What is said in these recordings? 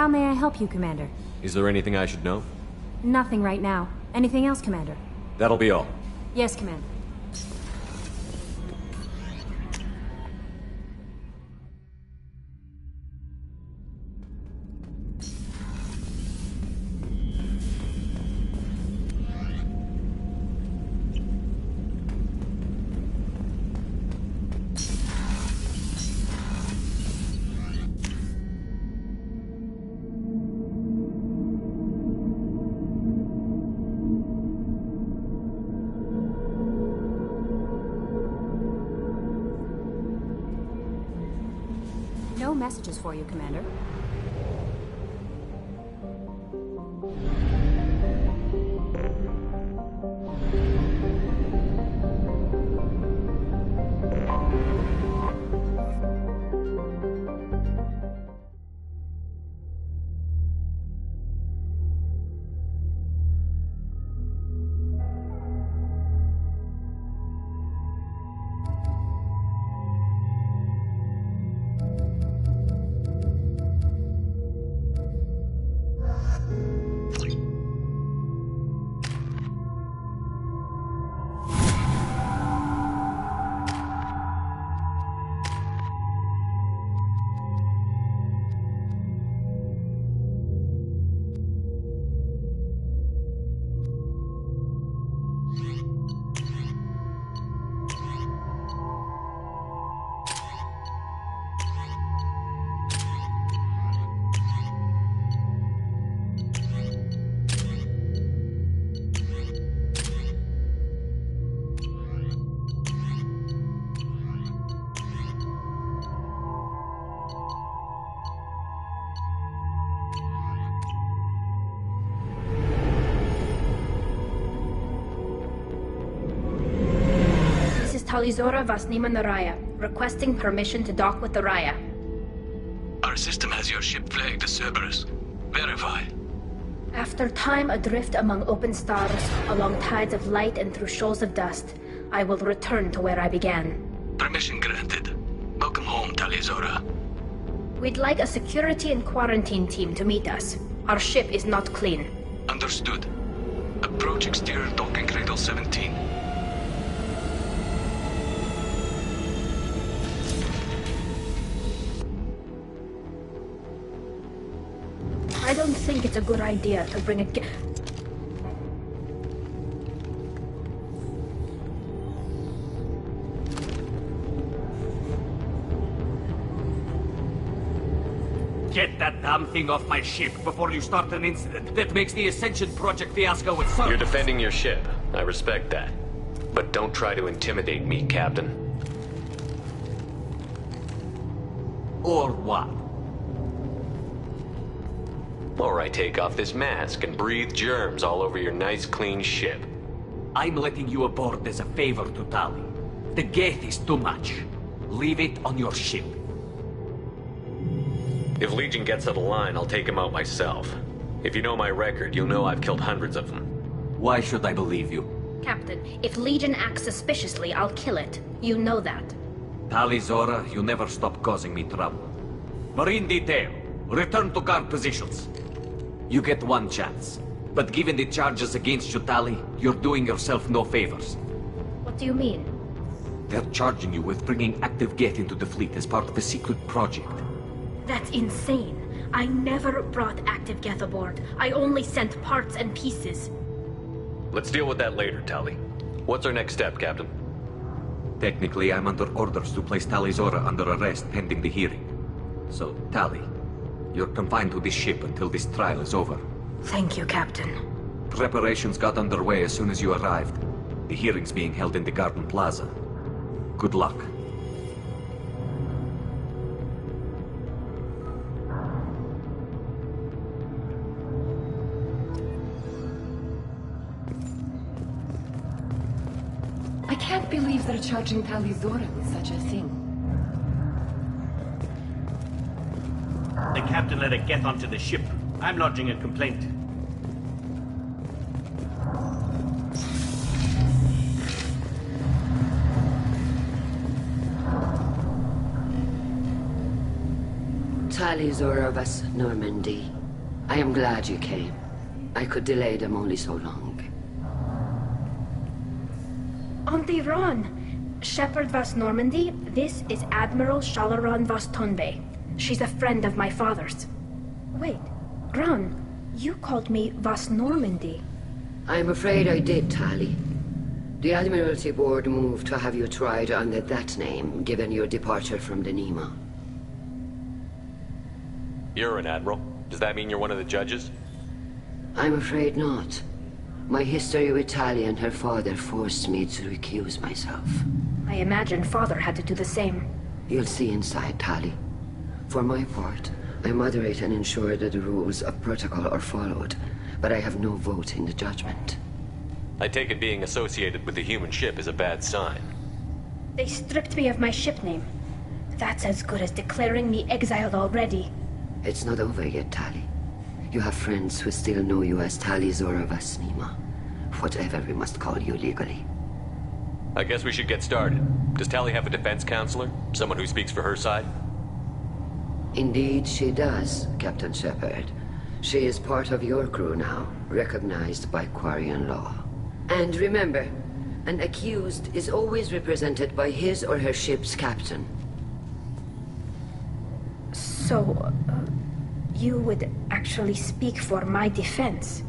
How may I help you, Commander? Is there anything I should know? Nothing right now. Anything else, Commander? That'll be all. Yes, Commander. No messages for you, Commander. Talizora Vasnima Naraya, requesting permission to dock with the Raya. Our system has your ship flagged as Cerberus. Verify. After time adrift among open stars, along tides of light and through shoals of dust, I will return to where I began. Permission granted. Welcome home, Talizora. We'd like a security and quarantine team to meet us. Our ship is not clean. Understood. Approach exterior docking cradle 17. I don't think it's a good idea to bring a Get that damn thing off my ship before you start an incident that makes the Ascension Project fiasco with Cerberus. You're defending your ship. I respect that. But don't try to intimidate me, Captain. Or what? Or I take off this mask and breathe germs all over your nice, clean ship. I'm letting you aboard as a favor to Tali. The gate is too much. Leave it on your ship. If Legion gets out of line, I'll take him out myself. If you know my record, you'll know I've killed hundreds of them. Why should I believe you? Captain, if Legion acts suspiciously, I'll kill it. You know that. Talizora, you never stop causing me trouble. Marine detail, return to guard positions. You get one chance. But given the charges against you, Tali, you're doing yourself no favors. What do you mean? They're charging you with bringing active Geth into the fleet as part of a secret project. That's insane. I never brought active Geth aboard. I only sent parts and pieces. Let's deal with that later, Tali. What's our next step, Captain? Technically, I'm under orders to place Talizora under arrest pending the hearing. So, Tali, you're confined to this ship until this trial is over. Thank you, Captain. Preparations got underway as soon as you arrived. The hearing's being held in the Garden Plaza. Good luck. I can't believe they're charging Talizora with such a thing. The captain let it get onto the ship. I'm lodging a complaint. Tali Zorovas, Normandy. I am glad you came. I could delay them only so long. Auntie Ron! Shepard vas Normandy, this is Admiral Shalaron vas Tonbe. She's a friend of my father's. Wait, Ron, you called me vas Normandy. I'm afraid I did, Tali. The Admiralty Board moved to have you tried under that name, given your departure from the Nima. You're an admiral. Does that mean you're one of the judges? I'm afraid not. My history with Tali and her father forced me to recuse myself. I imagine father had to do the same. You'll see inside, Tali. For my part, I moderate and ensure that the rules of protocol are followed, but I have no vote in the judgment. I take it being associated with the human ship is a bad sign. They stripped me of my ship name. That's as good as declaring me exiled already. It's not over yet, Tali. You have friends who still know you as Tali Zorovas Nima. Whatever we must call you legally. I guess we should get started. Does Tali have a defense counselor? Someone who speaks for her side? Indeed she does, Captain Shepard. She is part of your crew now, recognized by Quarian law. And remember, an accused is always represented by his or her ship's captain. So, you would actually speak for my defense?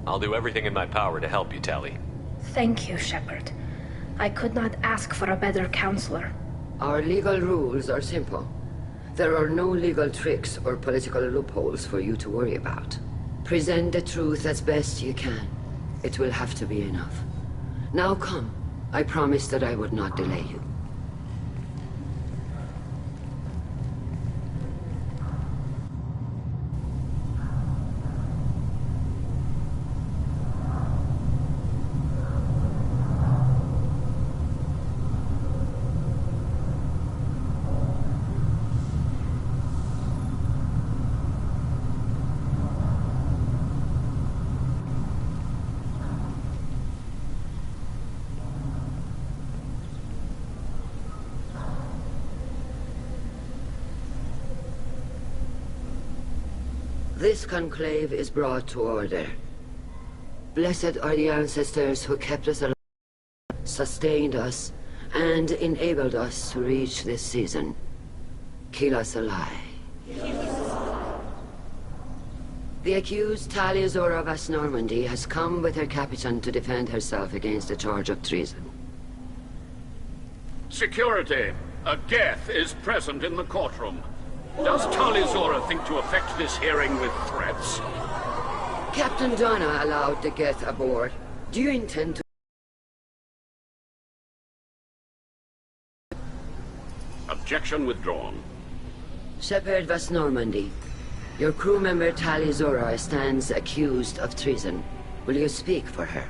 I'll do everything in my power to help you, Tali. Thank you, Shepard. I could not ask for a better counselor. Our legal rules are simple. There are no legal tricks or political loopholes for you to worry about. Present the truth as best you can. It will have to be enough. Now come. I promised that I would not delay you. This conclave is brought to order. Blessed are the ancestors who kept us alive, sustained us, and enabled us to reach this season. Keep us alive. The accused Tali Zorovas Normandy has come with her captain to defend herself against a charge of treason. Security! A Geth is present in the courtroom. Does Tali Zora think to effect this hearing with threats? Captain Donna allowed the Geth aboard. Do you intend to... Objection withdrawn. Shepard vas Normandy. Your crew member Tali Zora stands accused of treason. Will you speak for her?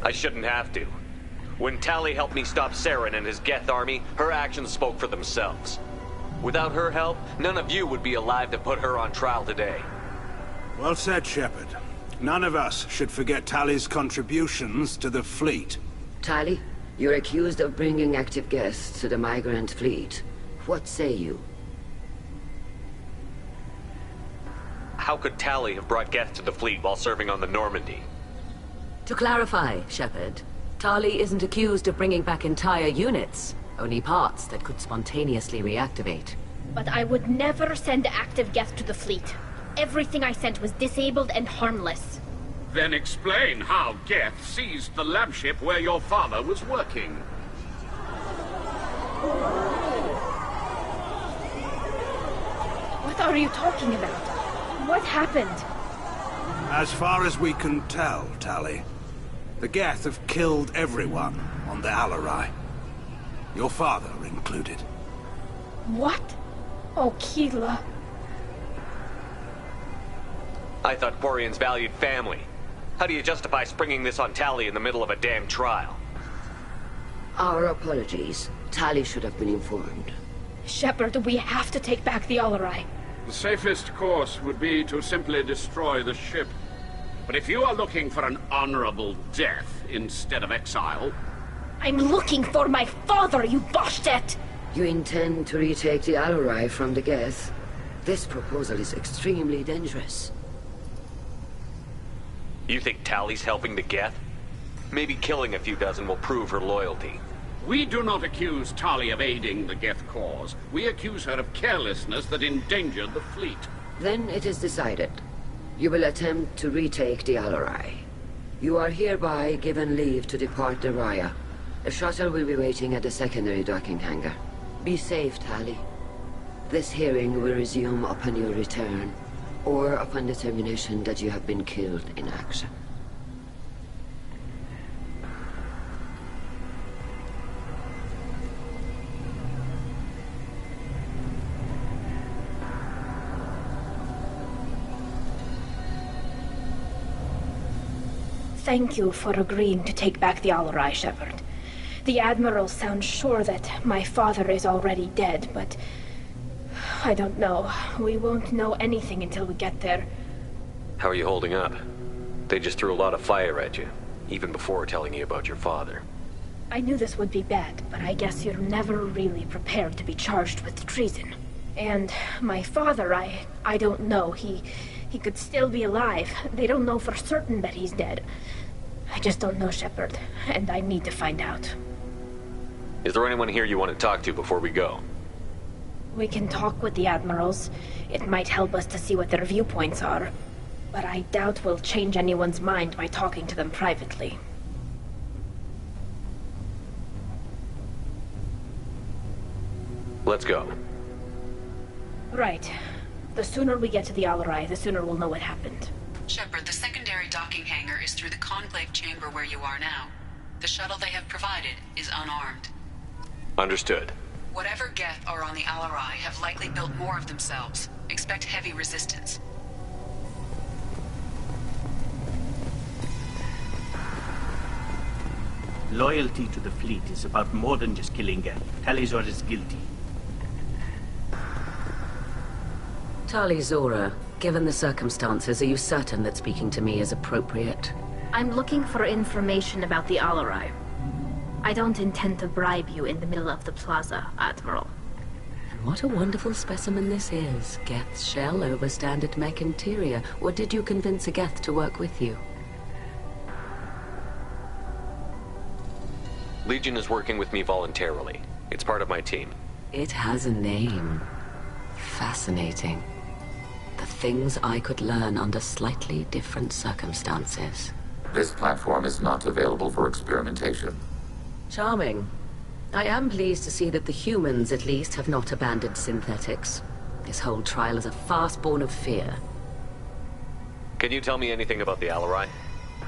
I shouldn't have to. When Tali helped me stop Saren and his Geth army, her actions spoke for themselves. Without her help, none of you would be alive to put her on trial today. Well said, Shepard. None of us should forget Tali's contributions to the fleet. Tali, you're accused of bringing active Geth to the migrant fleet. What say you? How could Tali have brought Geth to the fleet while serving on the Normandy? To clarify, Shepard, Tali isn't accused of bringing back entire units, only parts that could spontaneously reactivate. But I would never send active Geth to the fleet. Everything I sent was disabled and harmless. Then explain how Geth seized the lab ship where your father was working. What are you talking about? What happened? As far as we can tell, Tali, the Geth have killed everyone on the Alarai. Your father included. What? Oh, Keela. I thought Quarians valued family. How do you justify springing this on Tali in the middle of a damn trial? Our apologies. Tali should have been informed. Shepard, we have to take back the Alarai. The safest course would be to simply destroy the ship. But if you are looking for an honorable death instead of exile... I'm looking for my father, you bastet! You intend to retake the Alarai from the Geth? This proposal is extremely dangerous. You think Tally's helping the Geth? Maybe killing a few dozen will prove her loyalty. We do not accuse Tali of aiding the Geth cause. We accuse her of carelessness that endangered the fleet. Then it is decided. You will attempt to retake the Alarai. You are hereby given leave to depart the Raya. A shuttle will be waiting at the secondary docking hangar. Be safe, Tali. This hearing will resume upon your return, or upon determination that you have been killed in action. Thank you for agreeing to take back the Alarai, Shepard. The Admiral sounds sure that my father is already dead, but... I don't know. We won't know anything until we get there. How are you holding up? They just threw a lot of fire at you, even before telling you about your father. I knew this would be bad, but I guess you're never really prepared to be charged with treason. And my father, I don't know. He could still be alive. They don't know for certain that he's dead. I just don't know, Shepard, and I need to find out. Is there anyone here you want to talk to before we go? We can talk with the Admirals. It might help us to see what their viewpoints are. But I doubt we'll change anyone's mind by talking to them privately. Let's go. Right. The sooner we get to the Alarai, the sooner we'll know what happened. Shepard, the secondary docking hangar is through the Conclave chamber where you are now. The shuttle they have provided is unarmed. Understood. Whatever Geth are on the Alarai have likely built more of themselves. Expect heavy resistance. Loyalty to the fleet is about more than just killing Geth. Talizor is guilty. Tali Zora, given the circumstances, are you certain that speaking to me is appropriate? I'm looking for information about the Alarai. I don't intend to bribe you in the middle of the plaza, Admiral. And what a wonderful specimen this is. Geth's shell over standard mech interior. Or did you convince a Geth to work with you? Legion is working with me voluntarily. It's part of my team. It has a name. Fascinating. The things I could learn under slightly different circumstances. This platform is not available for experimentation. Charming. I am pleased to see that the humans, at least, have not abandoned synthetics. This whole trial is a farce born of fear. Can you tell me anything about the Alarai?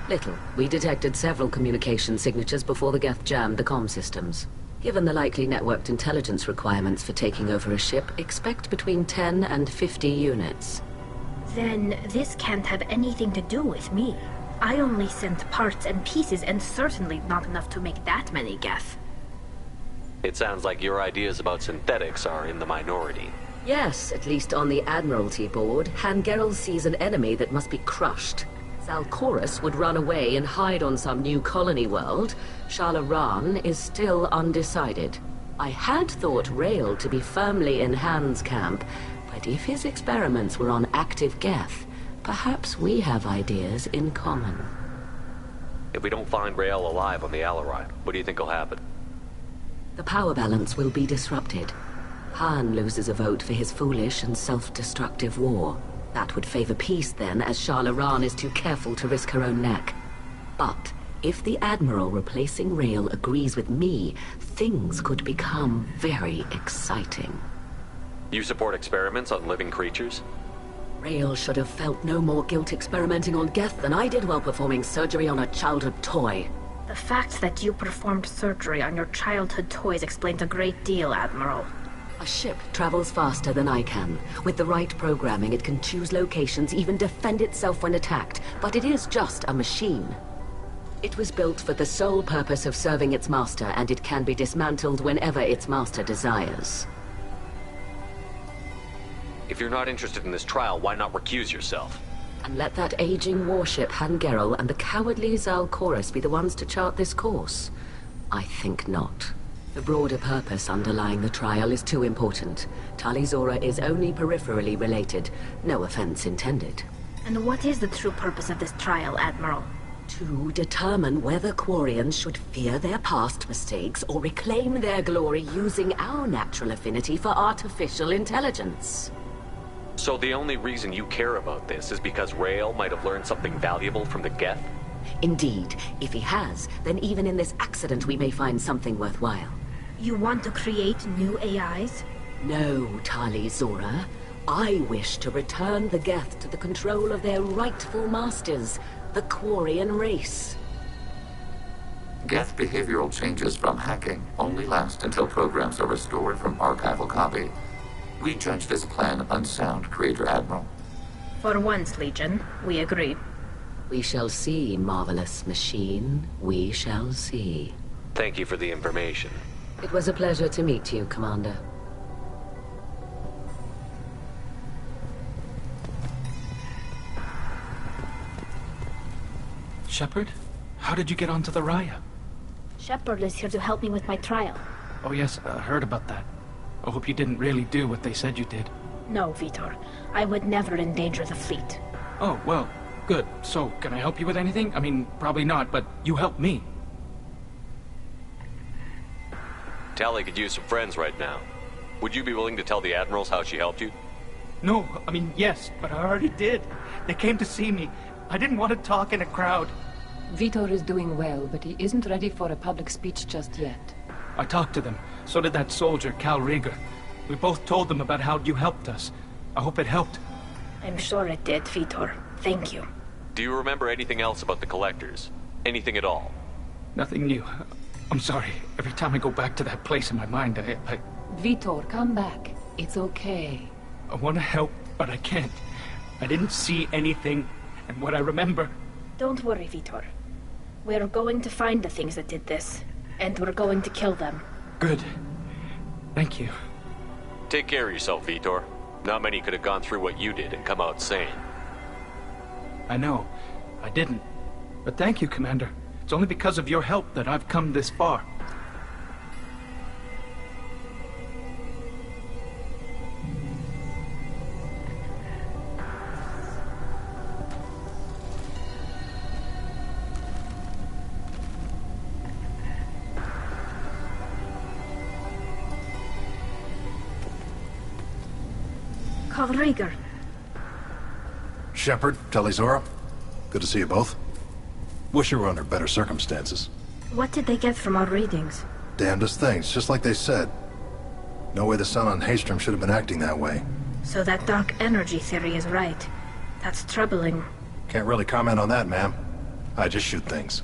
Little. We detected several communication signatures before the Geth jammed the comm systems. Given the likely networked intelligence requirements for taking over a ship, expect between 10 and 50 units. Then this can't have anything to do with me. I only sent parts and pieces, and certainly not enough to make that many Geth. It sounds like your ideas about synthetics are in the minority. Yes, at least on the Admiralty board, Hangerel sees an enemy that must be crushed. Zalcorus would run away and hide on some new colony world. Shalaran is still undecided. I had thought Rael to be firmly in Han's camp, but if his experiments were on active Geth, perhaps we have ideas in common. If we don't find Rael alive on the Alarai, what do you think will happen? The power balance will be disrupted. Han loses a vote for his foolish and self-destructive war. That would favor peace then, as Shalaran is too careful to risk her own neck. But if the Admiral replacing Rael agrees with me, things could become very exciting. You support experiments on living creatures? Rael should have felt no more guilt experimenting on Geth than I did while performing surgery on a childhood toy. The fact that you performed surgery on your childhood toys explains a great deal, Admiral. A ship travels faster than I can. With the right programming, it can choose locations, even defend itself when attacked. But it is just a machine. It was built for the sole purpose of serving its master, and it can be dismantled whenever its master desires. If you're not interested in this trial, why not recuse yourself? And let that aging warship Hangerel and the cowardly Zalcorus be the ones to chart this course? I think not. The broader purpose underlying the trial is too important. Talizora is only peripherally related. No offense intended. And what is the true purpose of this trial, Admiral? To determine whether Quarians should fear their past mistakes or reclaim their glory using our natural affinity for artificial intelligence. So the only reason you care about this is because Rael might have learned something valuable from the Geth? Indeed. If he has, then even in this accident we may find something worthwhile. You want to create new AIs? No, Talizora. I wish to return the Geth to the control of their rightful masters, the Quarian race. Geth behavioral changes from hacking only last until programs are restored from archival copy. We judge this plan unsound, Creator Admiral. For once, Legion, we agree. We shall see, marvelous machine. We shall see. Thank you for the information. It was a pleasure to meet you, Commander. Shepard? How did you get onto the Raya? Shepard is here to help me with my trial. Oh yes, I heard about that. I hope you didn't really do what they said you did. No, Vitor. I would never endanger the fleet. Oh, well, good. So, can I help you with anything? I mean, probably not, but you helped me. Tali could use some friends right now. Would you be willing to tell the Admirals how she helped you? No, I mean, yes, but I already did. They came to see me. I didn't want to talk in a crowd. Vitor is doing well, but he isn't ready for a public speech just yet. I talked to them. So did that soldier, Cal Rieger. We both told them about how you helped us. I hope it helped. I'm sure it did, Vitor. Thank you. Do you remember anything else about the Collectors? Anything at all? Nothing new. I'm sorry. Every time I go back to that place in my mind, I... Vitor, come back. It's okay. I want to help, but I can't. I didn't see anything, and what I remember... Don't worry, Vitor. We're going to find the things that did this, and we're going to kill them. Good. Thank you. Take care of yourself, Vitor. Not many could have gone through what you did and come out sane. I know. I didn't. But thank you, Commander. It's only because of your help that I've come this far. Rieger. Shepard, Talizora. Good to see you both. Wish you were under better circumstances. What did they get from our readings? Damnedest things, just like they said. No way the sun on Haytham should have been acting that way. So that dark energy theory is right. That's troubling. Can't really comment on that, ma'am. I just shoot things.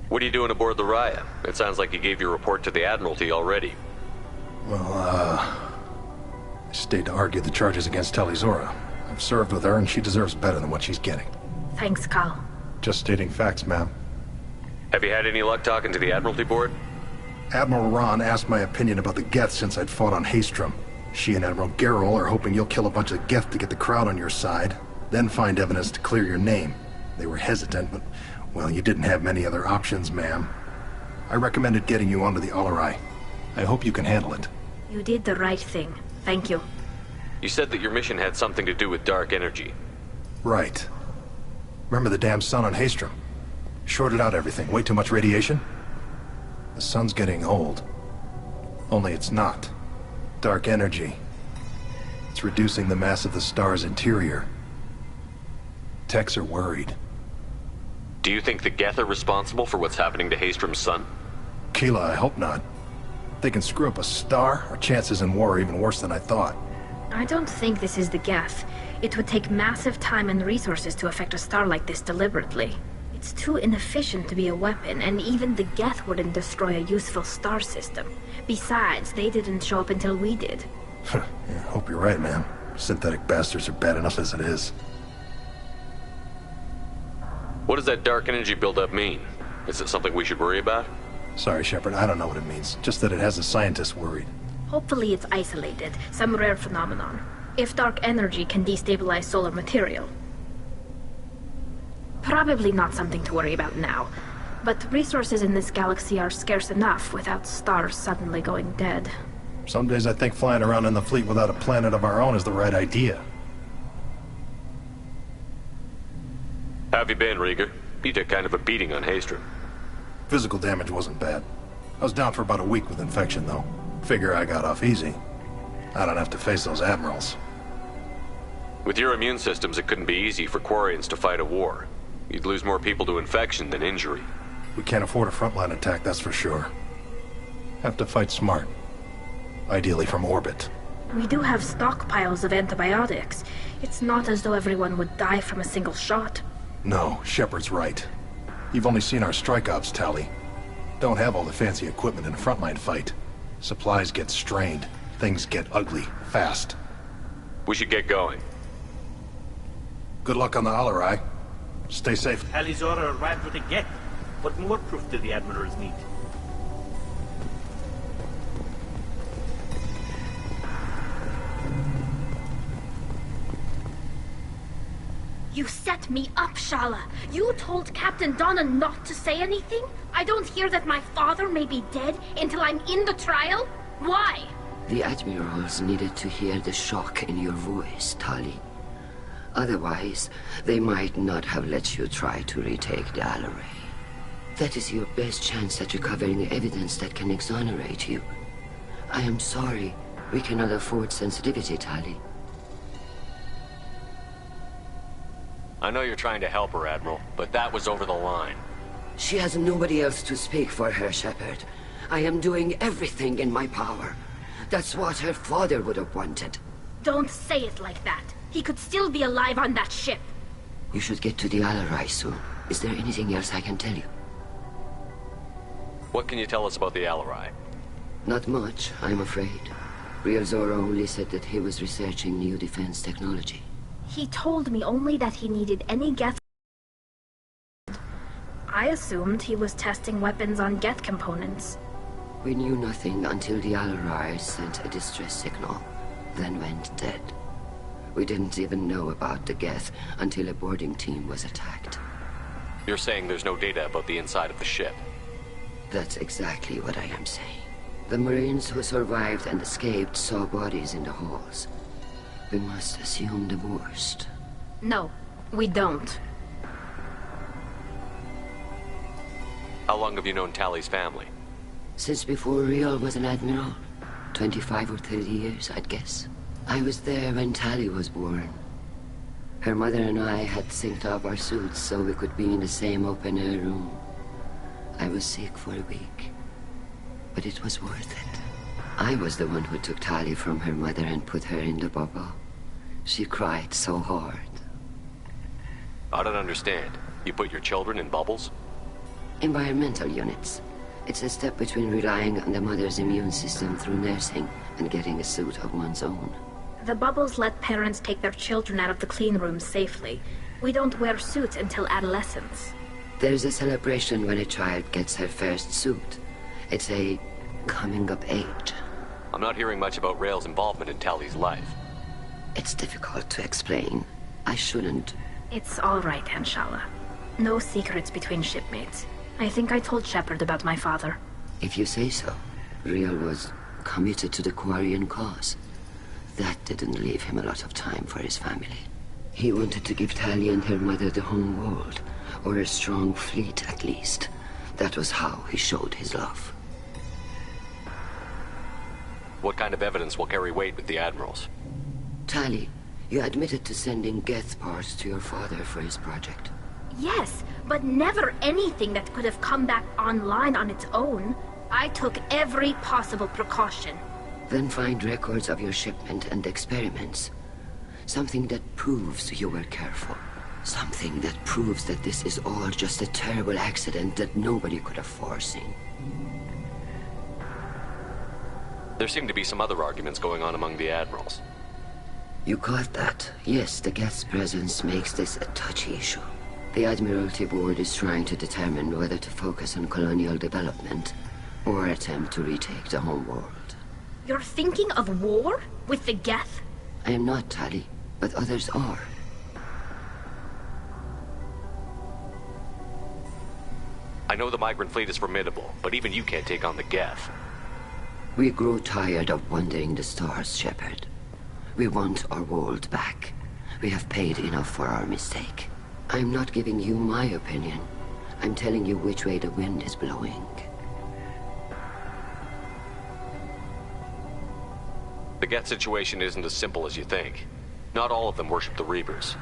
What are you doing aboard the Raya? It sounds like you gave your report to the Admiralty already. Well, I stayed to argue the charges against Talizora. I've served with her, and she deserves better than what she's getting. Thanks, Cal. Just stating facts, ma'am. Have you had any luck talking to the Admiralty board? Admiral Ron asked my opinion about the Geth since I'd fought on Haytham. She and Admiral Gerrel are hoping you'll kill a bunch of Geth to get the crowd on your side, then find evidence to clear your name. They were hesitant, but, well, you didn't have many other options, ma'am. I recommended getting you onto the Alarai. I hope you can handle it. You did the right thing. Thank you. You said that your mission had something to do with dark energy. Right. Remember the damn sun on Haytham? Shorted out everything. Way too much radiation? The sun's getting old. Only it's not. Dark energy. It's reducing the mass of the star's interior. Techs are worried. Do you think the Geth are responsible for what's happening to Haystram's sun? Keela, I hope not. If they can screw up a star, our chances in war are even worse than I thought. I don't think this is the Geth. It would take massive time and resources to affect a star like this deliberately. It's too inefficient to be a weapon, and even the Geth wouldn't destroy a useful star system. Besides, they didn't show up until we did. Yeah, hope you're right, man. Synthetic bastards are bad enough as it is. What does that dark energy buildup mean? Is it something we should worry about? Sorry, Shepard, I don't know what it means. Just that it has the scientists worried. Hopefully it's isolated, some rare phenomenon. If dark energy can destabilize solar material, Probably not something to worry about now. But resources in this galaxy are scarce enough without stars suddenly going dead. Some days I think flying around in the fleet without a planet of our own is the right idea. How have you been, Rieger? You took kind of a beating on Haytham. Physical damage wasn't bad. I was down for about a week with infection, though. Figure I got off easy. I don't have to face those admirals. With your immune systems, it couldn't be easy for Quarians to fight a war. You'd lose more people to infection than injury. We can't afford a frontline attack, that's for sure. Have to fight smart. Ideally from orbit. We do have stockpiles of antibiotics. It's not as though everyone would die from a single shot. No, Shepard's right. You've only seen our strike ops tally. Don't have all the fancy equipment in a frontline fight. Supplies get strained. Things get ugly, fast. We should get going. Good luck on the Alarai. Stay safe. Talizora arrived with a Geth. What more proof do the Admirals need? You set me up, Shala. You told Captain Donna not to say anything? I don't hear that my father may be dead until I'm in the trial? Why? The Admirals needed to hear the shock in your voice, Tali. Otherwise, they might not have let you try to retake the Alarai. That is your best chance at recovering evidence that can exonerate you. I am sorry. We cannot afford sensitivity, Tali. I know you're trying to help her, Admiral, but that was over the line. She has nobody else to speak for her, Shepard. I am doing everything in my power. That's what her father would have wanted. Don't say it like that. He could still be alive on that ship. You should get to the Alarai soon. Is there anything else I can tell you? What can you tell us about the Alarai? Not much, I'm afraid. Real Zora only said that he was researching new defense technology. He told me only that he needed any Geth. I assumed he was testing weapons on Geth components. We knew nothing until the Alarai sent a distress signal, then went dead. We didn't even know about the Geth until a boarding team was attacked. You're saying there's no data about the inside of the ship? That's exactly what I am saying. The Marines who survived and escaped saw bodies in the halls. We must assume the worst. No, we don't. How long have you known Tali's family? Since before Riel was an admiral. 25 or 30 years, I'd guess. I was there when Tali was born. Her mother and I had synced up our suits so we could be in the same open-air room. I was sick for a week, but it was worth it. I was the one who took Tali from her mother and put her in the bubble. She cried so hard. I don't understand. You put your children in bubbles? Environmental units. It's a step between relying on the mother's immune system through nursing and getting a suit of one's own. The bubbles let parents take their children out of the clean rooms safely. We don't wear suits until adolescence. There's a celebration when a child gets her first suit. It's a coming of age. I'm not hearing much about Rael's involvement in Tali's life. It's difficult to explain. I shouldn't. It's all right, Anshala. No secrets between shipmates. I think I told Shepard about my father. If you say so. Riel was committed to the Quarian cause. That didn't leave him a lot of time for his family. He wanted to give Tali and her mother the home world, or a strong fleet at least. That was how he showed his love. What kind of evidence will carry weight with the Admirals? Tali, you admitted to sending Geth parts to your father for his project. Yes, but never anything that could have come back online on its own. I took every possible precaution. Then find records of your shipment and experiments. Something that proves you were careful. Something that proves that this is all just a terrible accident that nobody could have foreseen. There seem to be some other arguments going on among the Admirals. You caught that? Yes, the Geth's presence makes this a touchy issue. The Admiralty Board is trying to determine whether to focus on colonial development or attempt to retake the home world. You're thinking of war? With the Geth? I am not, Tali, but others are. I know the migrant fleet is formidable, but even you can't take on the Geth. We grow tired of wandering the stars, Shepard. We want our world back. We have paid enough for our mistake. I'm not giving you my opinion. I'm telling you which way the wind is blowing. The Geth situation isn't as simple as you think. Not all of them worship the Reapers.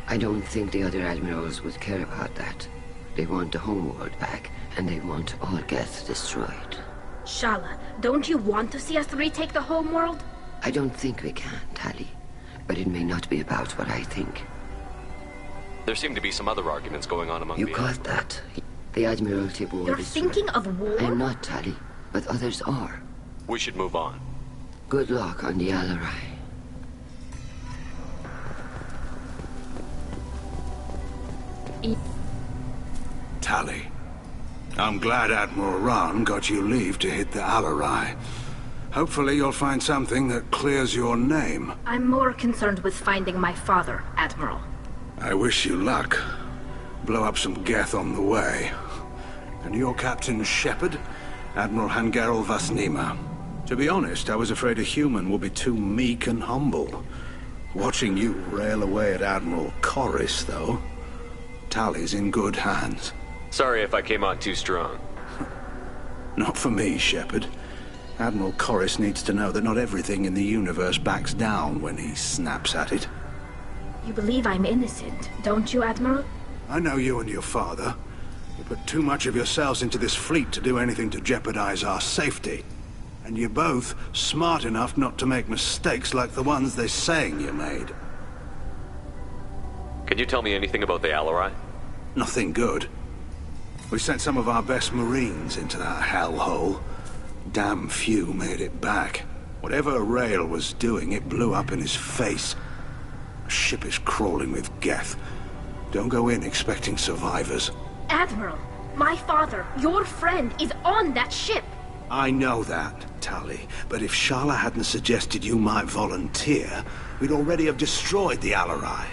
I don't think the other admirals would care about that. They want the homeworld back, and they want all Geth destroyed. Shala, don't you want to see us retake the homeworld? I don't think we can, Tali. But it may not be about what I think. There seem to be some other arguments going on among You the... got that. The Admiralty Board You're is... thinking of war? I'm not, Tali, but others are. We should move on. Good luck on the Alarai. Tali, I'm glad Admiral Rahn got you leave to hit the Alarai. Hopefully you'll find something that clears your name. I'm more concerned with finding my father, Admiral. I wish you luck. Blow up some Geth on the way. And your Captain Shepard, Admiral Hangerel Vasnima. To be honest, I was afraid a human would be too meek and humble. Watching you rail away at Admiral Corris, though, Tali's in good hands. Sorry if I came on too strong. Not for me, Shepard. Admiral Corris needs to know that not everything in the universe backs down when he snaps at it. You believe I'm innocent, don't you, Admiral? I know you and your father. You put too much of yourselves into this fleet to do anything to jeopardize our safety. And you're both smart enough not to make mistakes like the ones they're saying you made. Can you tell me anything about the Alarai? Nothing good. We sent some of our best Marines into that hellhole. Damn few made it back. Whatever Rail was doing, it blew up in his face. A ship is crawling with Geth. Don't go in expecting survivors. Admiral, my father, your friend, is on that ship. I know that, Tali, but if Shala hadn't suggested you might volunteer, we'd already have destroyed the Alarai.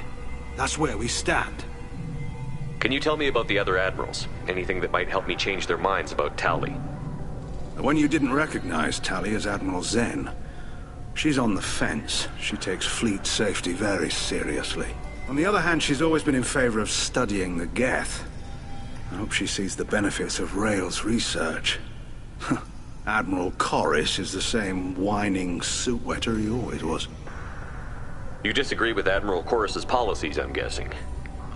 That's where we stand. Can you tell me about the other admirals? Anything that might help me change their minds about Tali? The one you didn't recognize, Tali, is Admiral Zen. She's on the fence. She takes fleet safety very seriously. On the other hand, she's always been in favor of studying the Geth. I hope she sees the benefits of Rail's research. Admiral Corris is the same whining suit-wetter he always was. You disagree with Admiral Corris's policies, I'm guessing.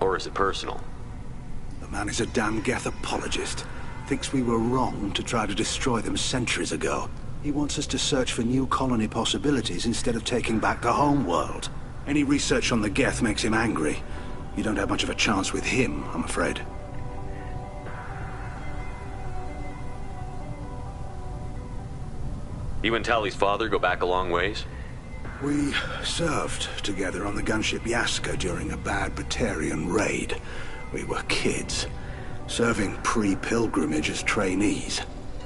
Or is it personal? The man is a damn Geth apologist. Thinks we were wrong to try to destroy them centuries ago. He wants us to search for new colony possibilities instead of taking back the home world. Any research on the Geth makes him angry. You don't have much of a chance with him, I'm afraid. You and Tali's father go back a long ways? We served together on the gunship Yaska during a bad Batarian raid. We were kids, serving pre-pilgrimage as trainees.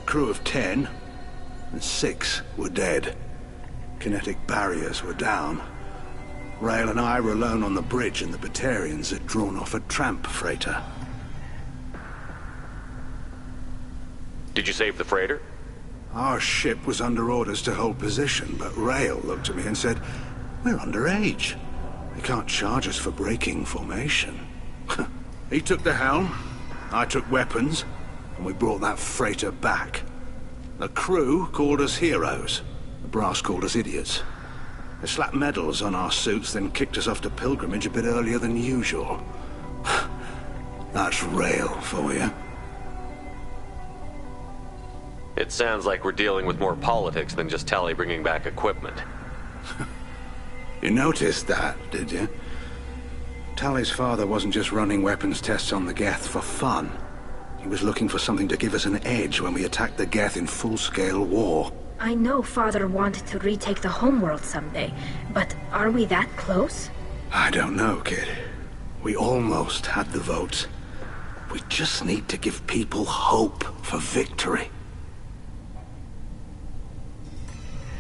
Crew of 10, and 6 were dead. Kinetic barriers were down. Rail and I were alone on the bridge, and the Batarians had drawn off a tramp freighter. Did you save the freighter? Our ship was under orders to hold position, but Rail looked at me and said, "We're underage. They can't charge us for breaking formation." He took the helm, I took weapons, and we brought that freighter back. The crew called us heroes. The brass called us idiots. They slapped medals on our suits, then kicked us off to pilgrimage a bit earlier than usual. That's Rail for you. It sounds like we're dealing with more politics than just Tali bringing back equipment. You noticed that, did you? Tali's father wasn't just running weapons tests on the Geth for fun. He was looking for something to give us an edge when we attacked the Geth in full-scale war. I know Father wanted to retake the homeworld someday, but are we that close? I don't know, kid. We almost had the votes. We just need to give people hope for victory.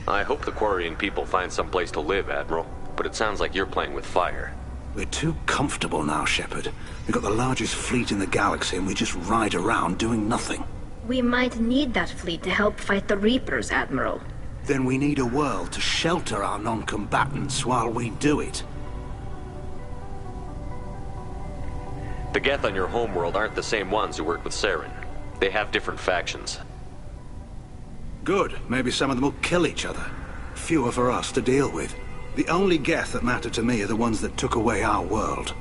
I hope the Quarian people find some place to live, Admiral, but it sounds like you're playing with fire. We're too comfortable now, Shepard. We've got the largest fleet in the galaxy and we just ride around doing nothing. We might need that fleet to help fight the Reapers, Admiral. Then we need a world to shelter our non-combatants while we do it. The Geth on your homeworld aren't the same ones who worked with Saren. They have different factions. Good. Maybe some of them will kill each other. Fewer for us to deal with. The only Geth that matter to me are the ones that took away our world.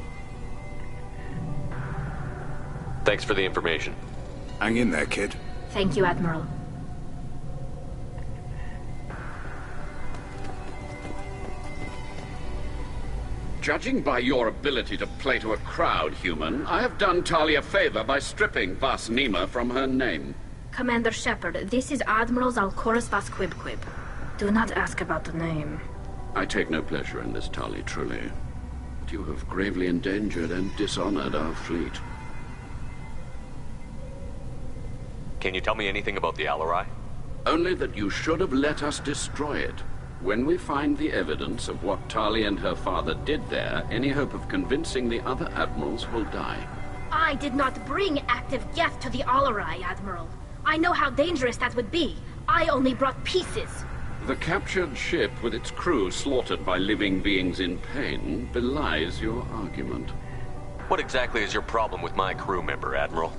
Thanks for the information. Hang in there, kid. Thank you, Admiral. Judging by your ability to play to a crowd, human, I have done Tali a favor by stripping Vas Nima from her name. Commander Shepard, this is Admiral Zalcorus Vas Quibquib. Do not ask about the name. I take no pleasure in this, Tali, truly. But you have gravely endangered and dishonored our fleet. Can you tell me anything about the Alarai? Only that you should have let us destroy it. When we find the evidence of what Tali and her father did there, any hope of convincing the other admirals will die. I did not bring active Geth to the Alarai, Admiral. I know how dangerous that would be. I only brought pieces. The captured ship with its crew slaughtered by living beings in pain belies your argument. What exactly is your problem with my crew member, Admiral?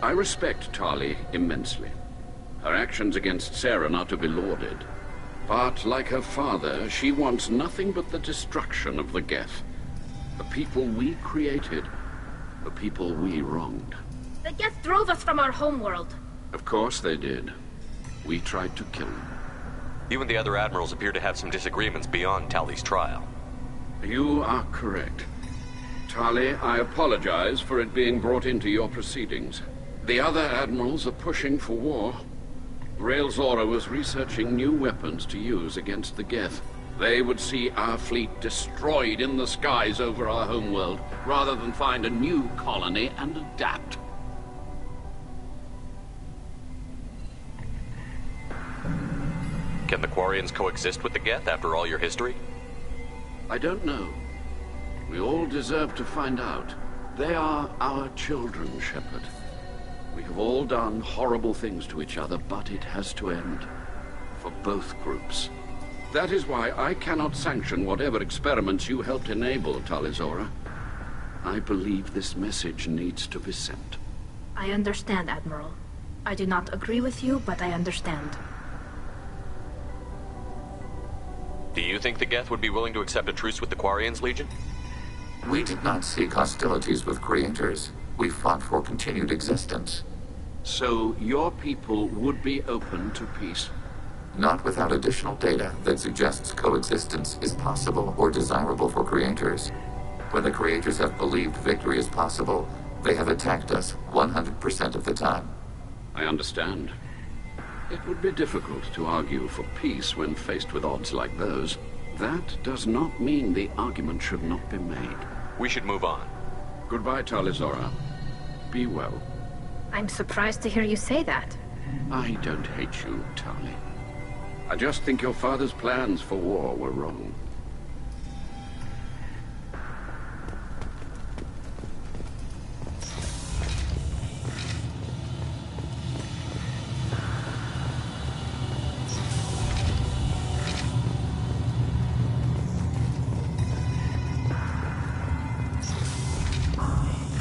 I respect Tali immensely. Her actions against Saren are to be lauded. But, like her father, she wants nothing but the destruction of the Geth. The people we created, the people we wronged. The Geth drove us from our homeworld. Of course they did. We tried to kill them. You and the other admirals appear to have some disagreements beyond Tali's trial. You are correct. Tali, I apologize for it being brought into your proceedings. The other admirals are pushing for war. Rael Zora was researching new weapons to use against the Geth. They would see our fleet destroyed in the skies over our homeworld, rather than find a new colony and adapt. Can the Quarians coexist with the Geth after all your history? I don't know. We all deserve to find out. They are our children, Shepard. We have all done horrible things to each other, but it has to end. For both groups. That is why I cannot sanction whatever experiments you helped enable, Talizora. I believe this message needs to be sent. I understand, Admiral. I do not agree with you, but I understand. Do you think the Geth would be willing to accept a truce with the Quarians, Legion? We did not seek hostilities with creators. We fought for continued existence. So your people would be open to peace? Not without additional data that suggests coexistence is possible or desirable for creators. When the creators have believed victory is possible, they have attacked us 100% of the time. I understand. It would be difficult to argue for peace when faced with odds like those. That does not mean the argument should not be made. We should move on. Goodbye, Talizora. Be well. I'm surprised to hear you say that. I don't hate you, Tali. I just think your father's plans for war were wrong.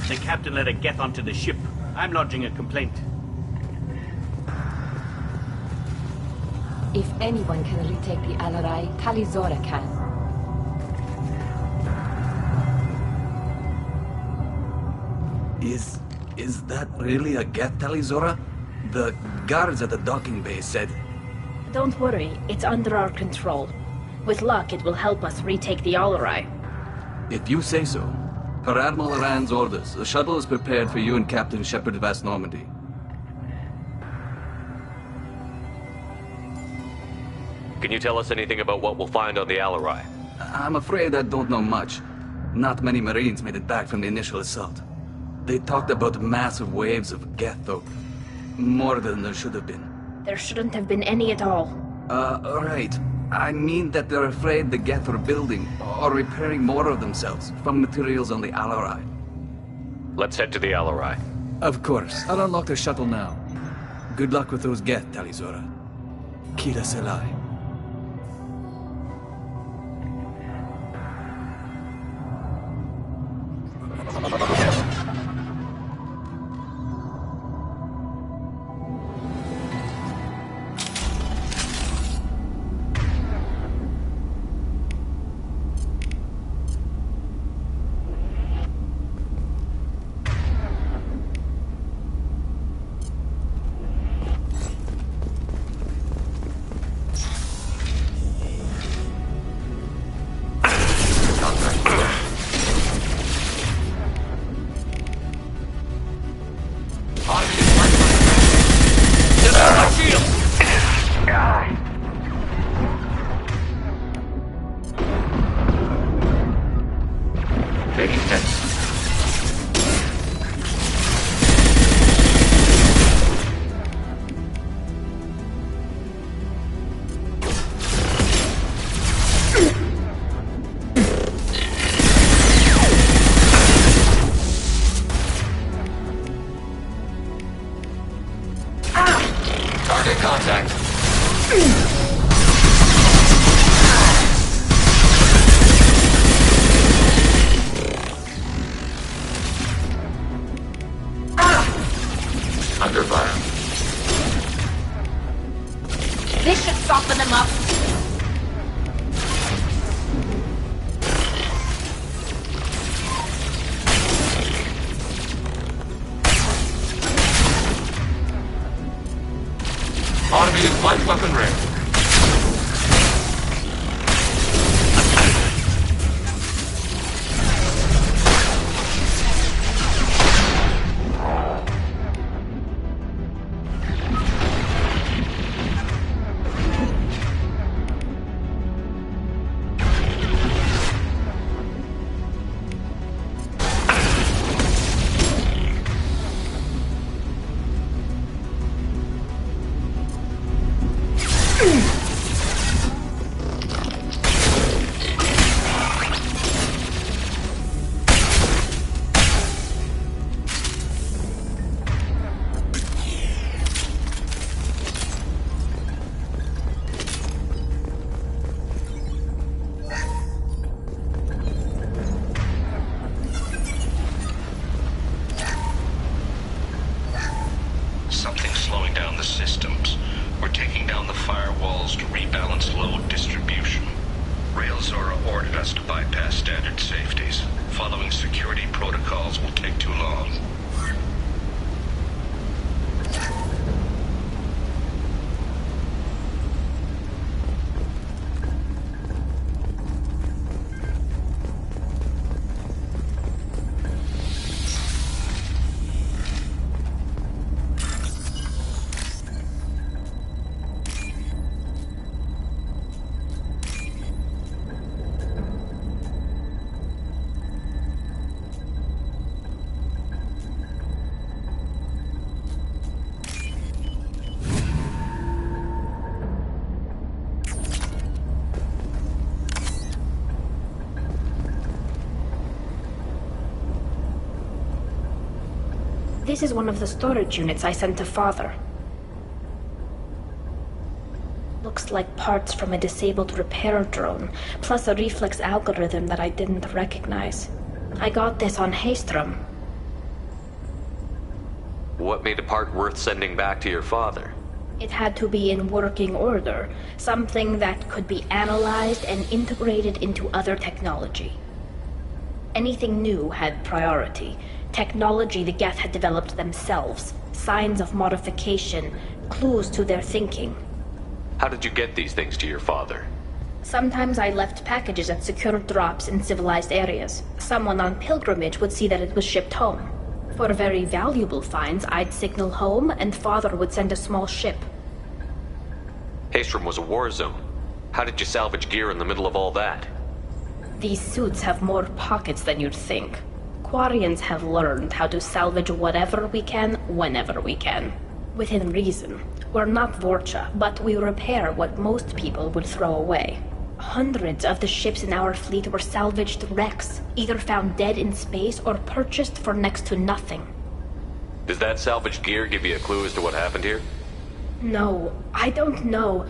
The captain let a Geth onto the ship. I'm lodging a complaint. If anyone can retake the Alarai, Talizora can. Is that really a Geth, Talizora? The guards at the docking bay said... Don't worry, it's under our control. With luck, it will help us retake the Alarai. If you say so. Per Admiral Rand's orders, the shuttle is prepared for you and Captain Shepard Vast Normandy. Can you tell us anything about what we'll find on the Alarai? I'm afraid I don't know much. Not many Marines made it back from the initial assault. They talked about massive waves of Geth, though. More than there should have been. There shouldn't have been any at all. Right. I mean that they're afraid the Geth are building or repairing more of themselves from materials on the Alarai. Let's head to the Alarai. Of course. I'll unlock the shuttle now. Good luck with those Geth, Talizora. Kira Selai. This should soften them up. Automated light weapon ring. Something's slowing down the systems. We're taking down the firewalls to rebalance load distribution. Railzora ordered us to bypass standard safeties. Following security protocols will take too long. This is one of the storage units I sent to Father. Looks like parts from a disabled repair drone, plus a reflex algorithm that I didn't recognize. I got this on Haytham. What made a part worth sending back to your father? It had to be in working order, something that could be analyzed and integrated into other technology. Anything new had priority. Technology the Geth had developed themselves, signs of modification, clues to their thinking. How did you get these things to your father? Sometimes I left packages at secure drops in civilized areas. Someone on pilgrimage would see that it was shipped home. For very valuable finds, I'd signal home, and Father would send a small ship. Haytham was a war zone. How did you salvage gear in the middle of all that? These suits have more pockets than you'd think. Quarians have learned how to salvage whatever we can, whenever we can. Within reason. We're not Vorcha, but we repair what most people would throw away. Hundreds of the ships in our fleet were salvaged wrecks, either found dead in space or purchased for next to nothing. Does that salvaged gear give you a clue as to what happened here? No, I don't know.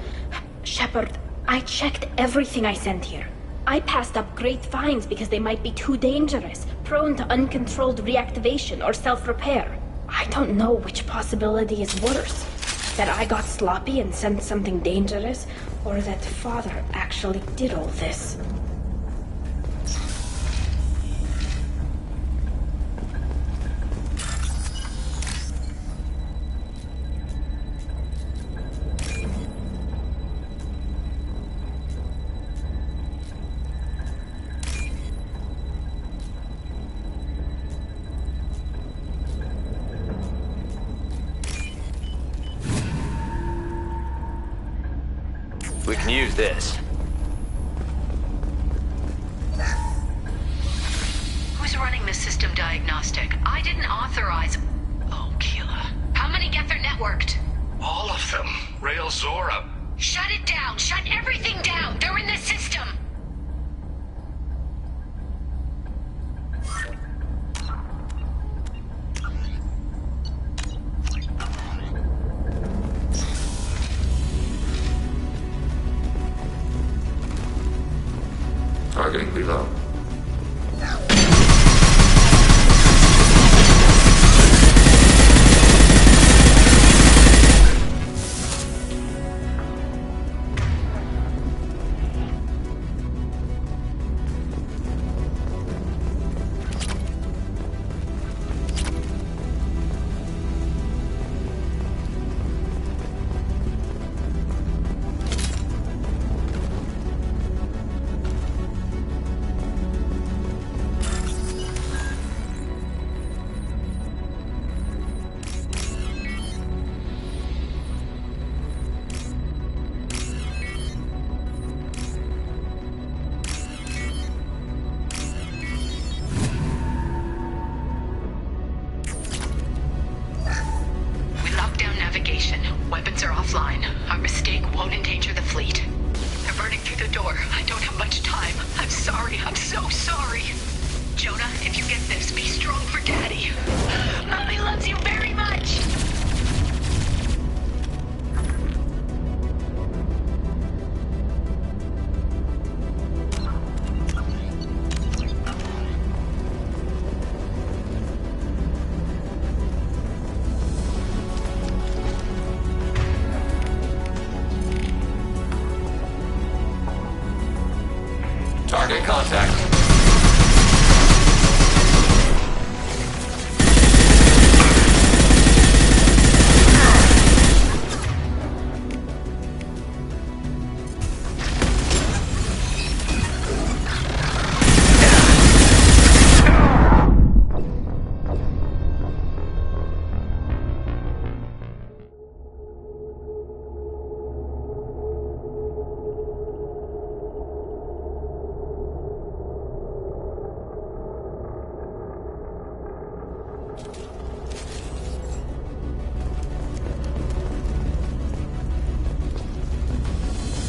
Shepard, I checked everything I sent here. I passed up great finds because they might be too dangerous, prone to uncontrolled reactivation or self-repair. I don't know which possibility is worse. That I got sloppy and sent something dangerous, or that Father actually did all this. We can use this. Who's running the system diagnostic? I didn't authorize... Oh, Keela. How many Gether networked? All of them. Rail Zora. Shut it down! Shut everything down! They're in the system! Targeting below. Weapons are offline. Our mistake won't endanger the fleet. They're burning through the door. I don't have much time. I'm sorry. I'm so sorry. Jonah, if you get this, be strong for Daddy. Mommy loves you very much. Target contact.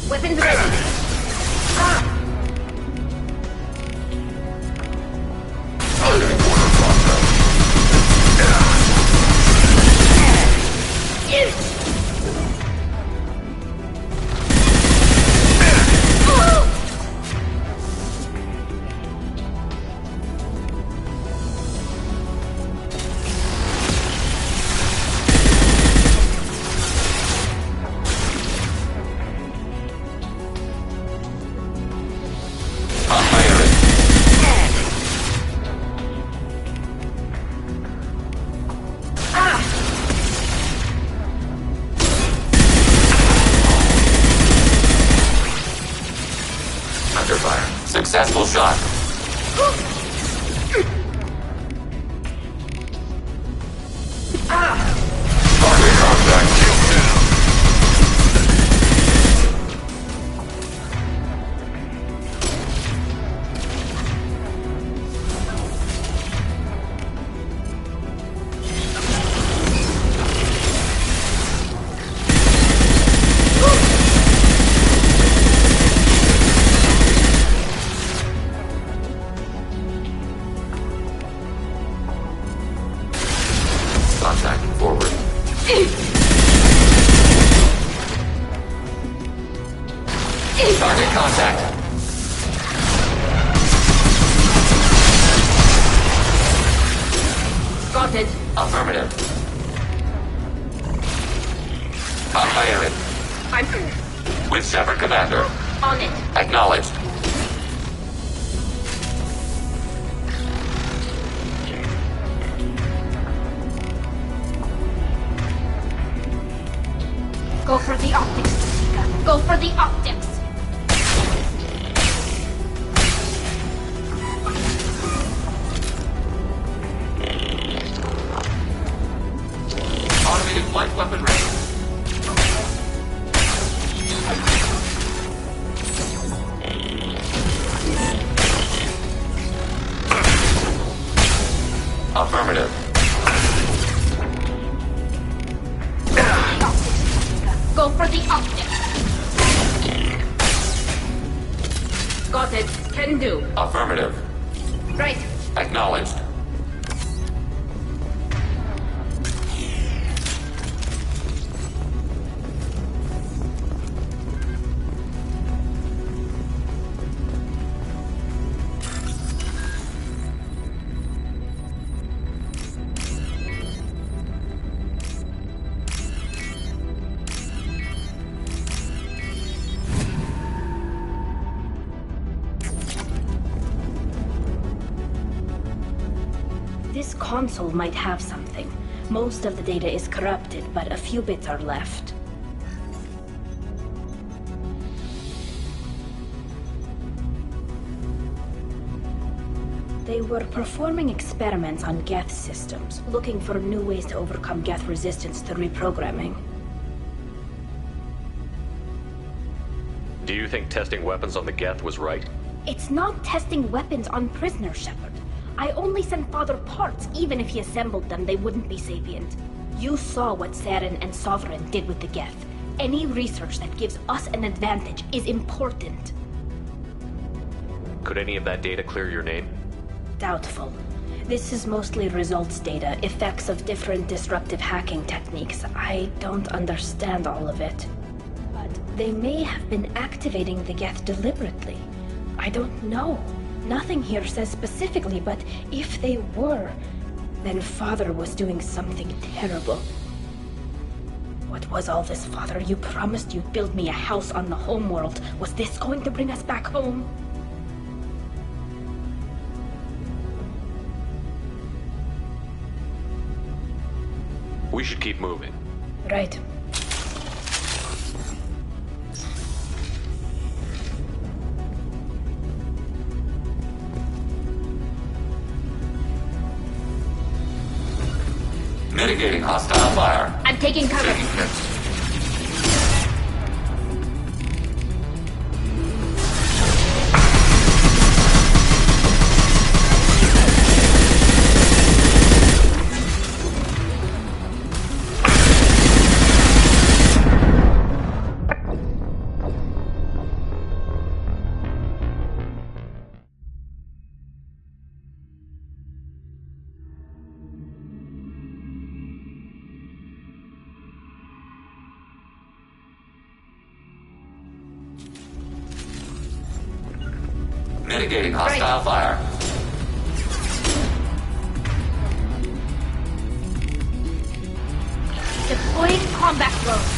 Weapons ready. Under fire. Successful shot. Target contact. Target contact. Got it. Affirmative. On firing. I'm With Shepard, Commander. on it. Acknowledged. Go for the optics, Jessica. Go for the optics. Automated flight weapon ready. Affirmative. Go for the optics. Got it. Can do. Affirmative. Right. Acknowledged. This console might have something. Most of the data is corrupted, but a few bits are left. They were performing experiments on Geth systems, looking for new ways to overcome Geth resistance to reprogramming. Do you think testing weapons on the Geth was right? It's not testing weapons on prisoners, Shepard. I only sent Father parts. Even if he assembled them, they wouldn't be sapient. You saw what Saren and Sovereign did with the Geth. Any research that gives us an advantage is important. Could any of that data clear your name? Doubtful. This is mostly results data, effects of different disruptive hacking techniques. I don't understand all of it. But they may have been activating the Geth deliberately. I don't know. Nothing here says specifically, but if they were, then Father was doing something terrible. What was all this, Father? You promised you'd build me a house on the homeworld. Was this going to bring us back home? We should keep moving. Right. Mitigating hostile fire. I'm taking cover. Taking hits. Mitigating hostile fire. Deploying combat drones.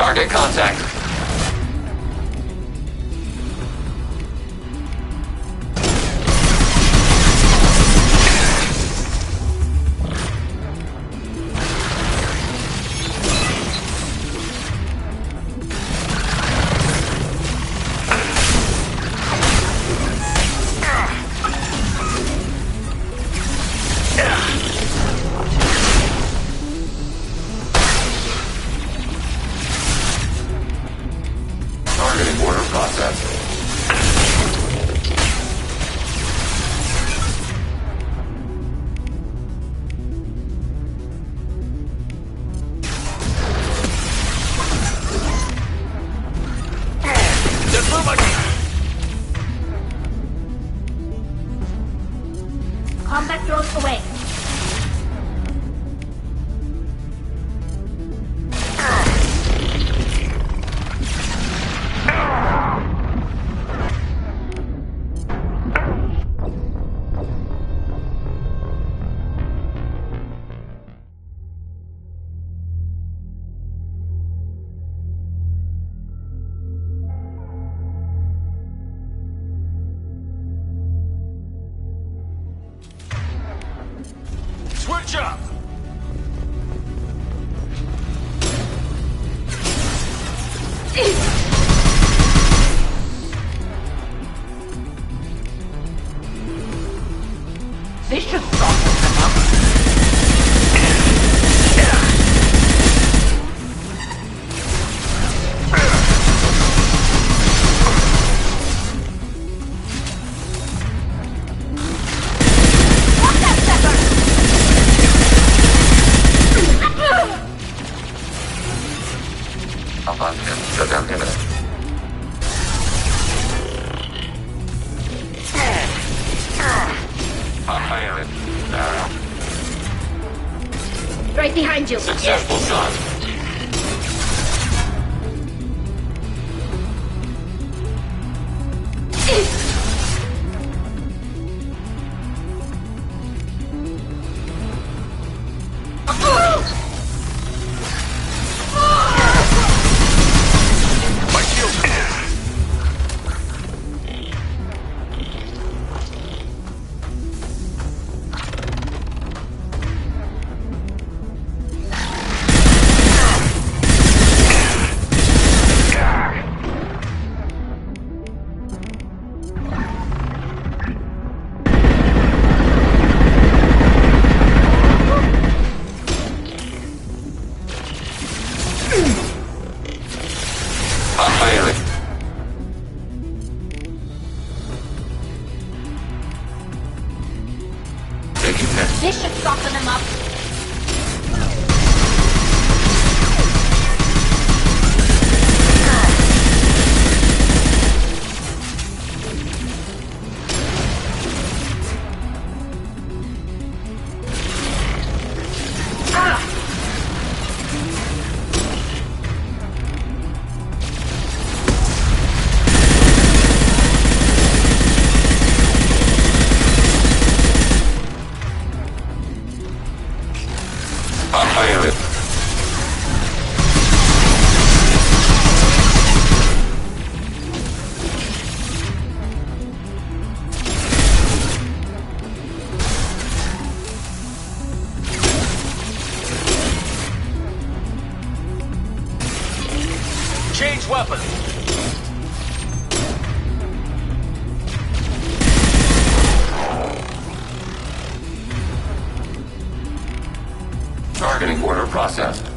Target contact. Combat drones away. Switch up! This should soften them up. Up on him. Shutdown imminent. Fire it. Right behind you. Successful shot. My shield. Fire it. Taking hit. This should soften them up. Fire it. Change weapon. Targeting order processed.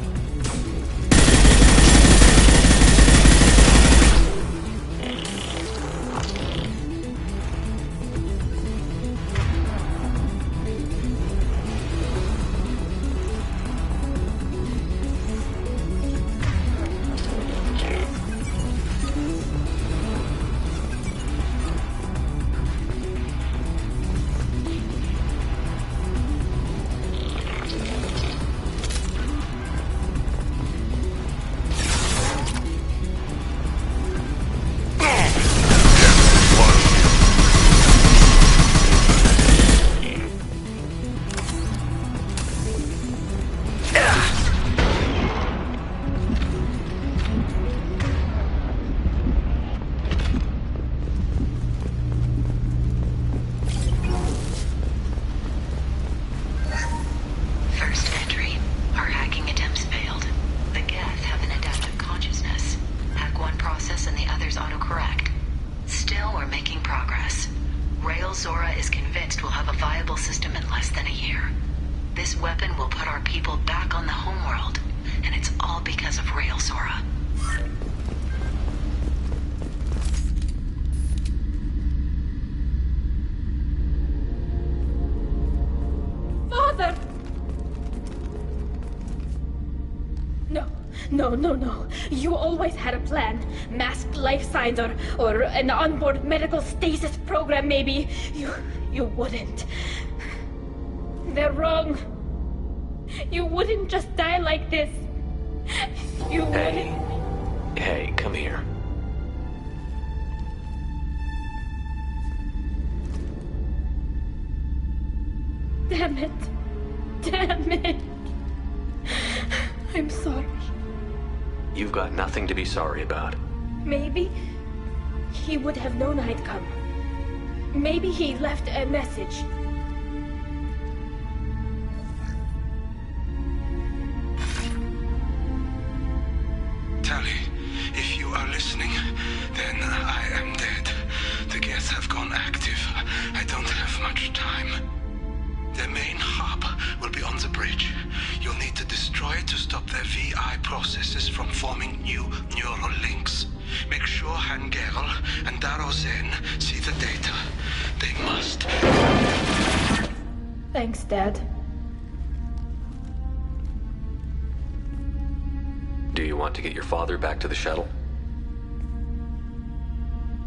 because of Rail, Zora. Father! No. You always had a plan. Masked life signs or an onboard medical stasis program, maybe. You wouldn't. They're wrong. You wouldn't just die like this. You wouldn't. Hey, come here. Damn it. I'm sorry. You've got nothing to be sorry about. Maybe he would have known I'd come. Maybe he left a message. Tali, if you are listening, then I am dead. The Geth have gone active. I don't have much time. The main hub will be on the bridge. You'll need to destroy it to stop their VI processes from forming new neural links. Make sure Hangerel and Darozen see the data. They must. Thanks, Dad. Do you want to get your father back to the shuttle?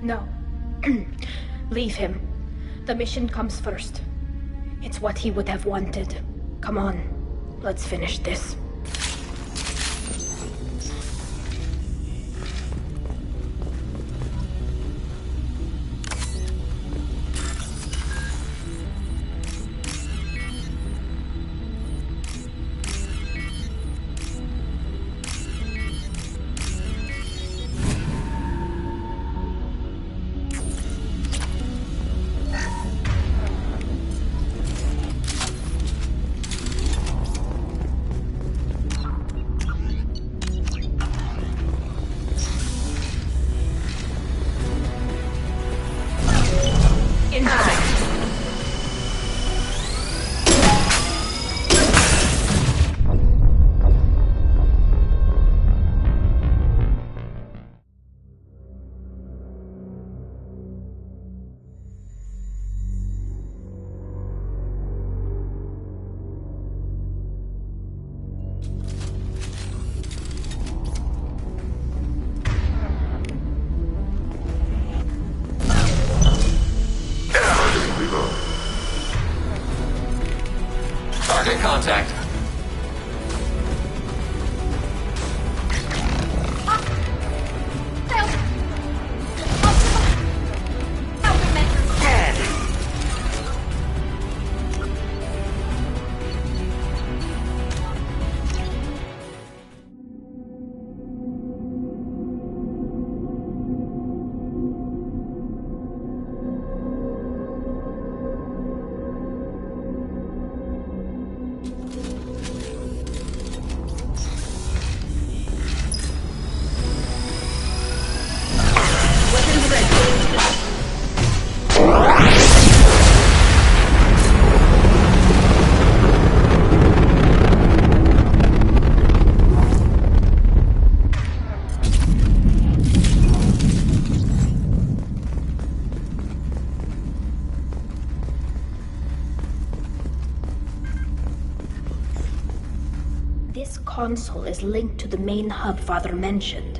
No. Leave him. The mission comes first. It's what he would have wanted. Come on, let's finish this. Target contact. This console is linked to the main hub Father mentioned.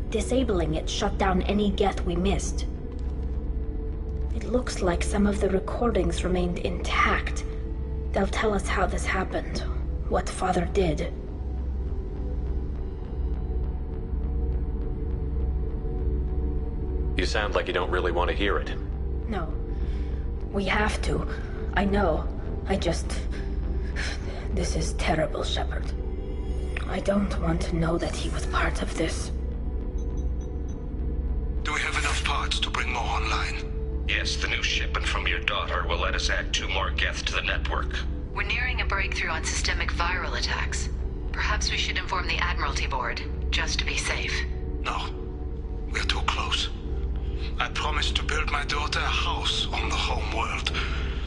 Disabling it shut down any Geth we missed. It looks like some of the recordings remained intact. They'll tell us how this happened, what Father did. You sound like you don't really want to hear it. No. We have to. I know. This is terrible, Shepard. I don't want to know that he was part of this. Do we have enough parts to bring more online? Yes, the new shipment from your daughter will let us add 2 more Geth to the network. We're nearing a breakthrough on systemic viral attacks. Perhaps we should inform the Admiralty Board, just to be safe. No. We're too close. I promised to build my daughter a house on the home world.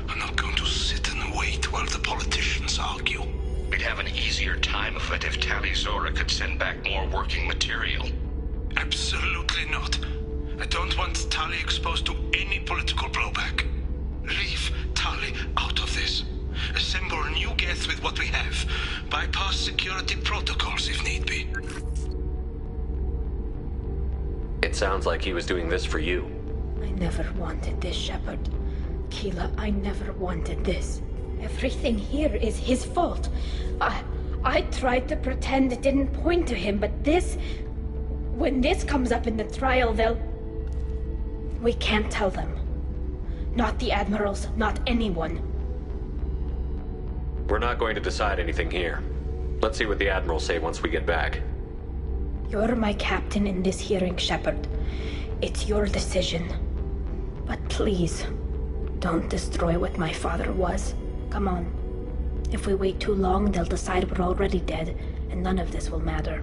I'm not going to sit and wait while the politicians argue. We'd have an easier time of it if Tali Zora could send back more working material. Absolutely not. I don't want Tali exposed to any political blowback. Leave Tali out of this. Assemble a new Geth with what we have. Bypass security protocols if need be. It sounds like he was doing this for you. I never wanted this, Shepard. Keela, I never wanted this. Everything here is his fault. I tried to pretend it didn't point to him, but this... When this comes up in the trial, they'll... We can't tell them. Not the admirals, not anyone. We're not going to decide anything here. Let's see what the admirals say once we get back. You're my captain in this hearing, Shepard. It's your decision. But please, don't destroy what my father was. Come on. If we wait too long, they'll decide we're already dead, and none of this will matter.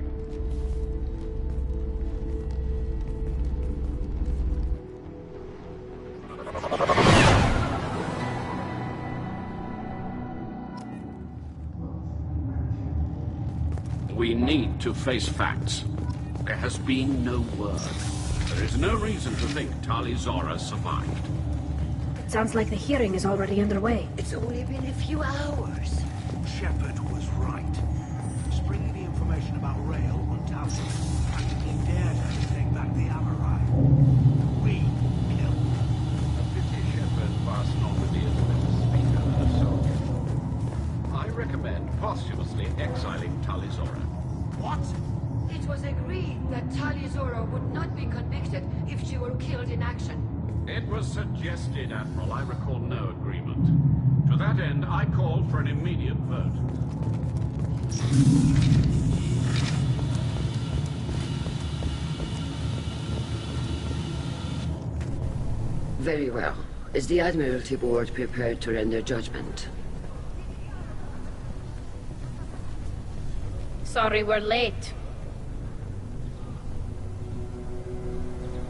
We need to face facts. There has been no word. There is no reason to think Tali Zora survived. It sounds like the hearing is already underway. It's only been a few hours. Shepard was right. Springing the information about Rail on Tali practically dared her to take back the Amarai. We killed her. A pity Shepard passed Normandy as a better speaker than a soldier. I recommend posthumously exiling Tali Zora. What? It was agreed that Tali Zora would not be convicted if she were killed in action. It was suggested, Admiral. I recall no agreement. To that end, I call for an immediate vote. Very well. Is the Admiralty Board prepared to render judgment? Sorry we're late.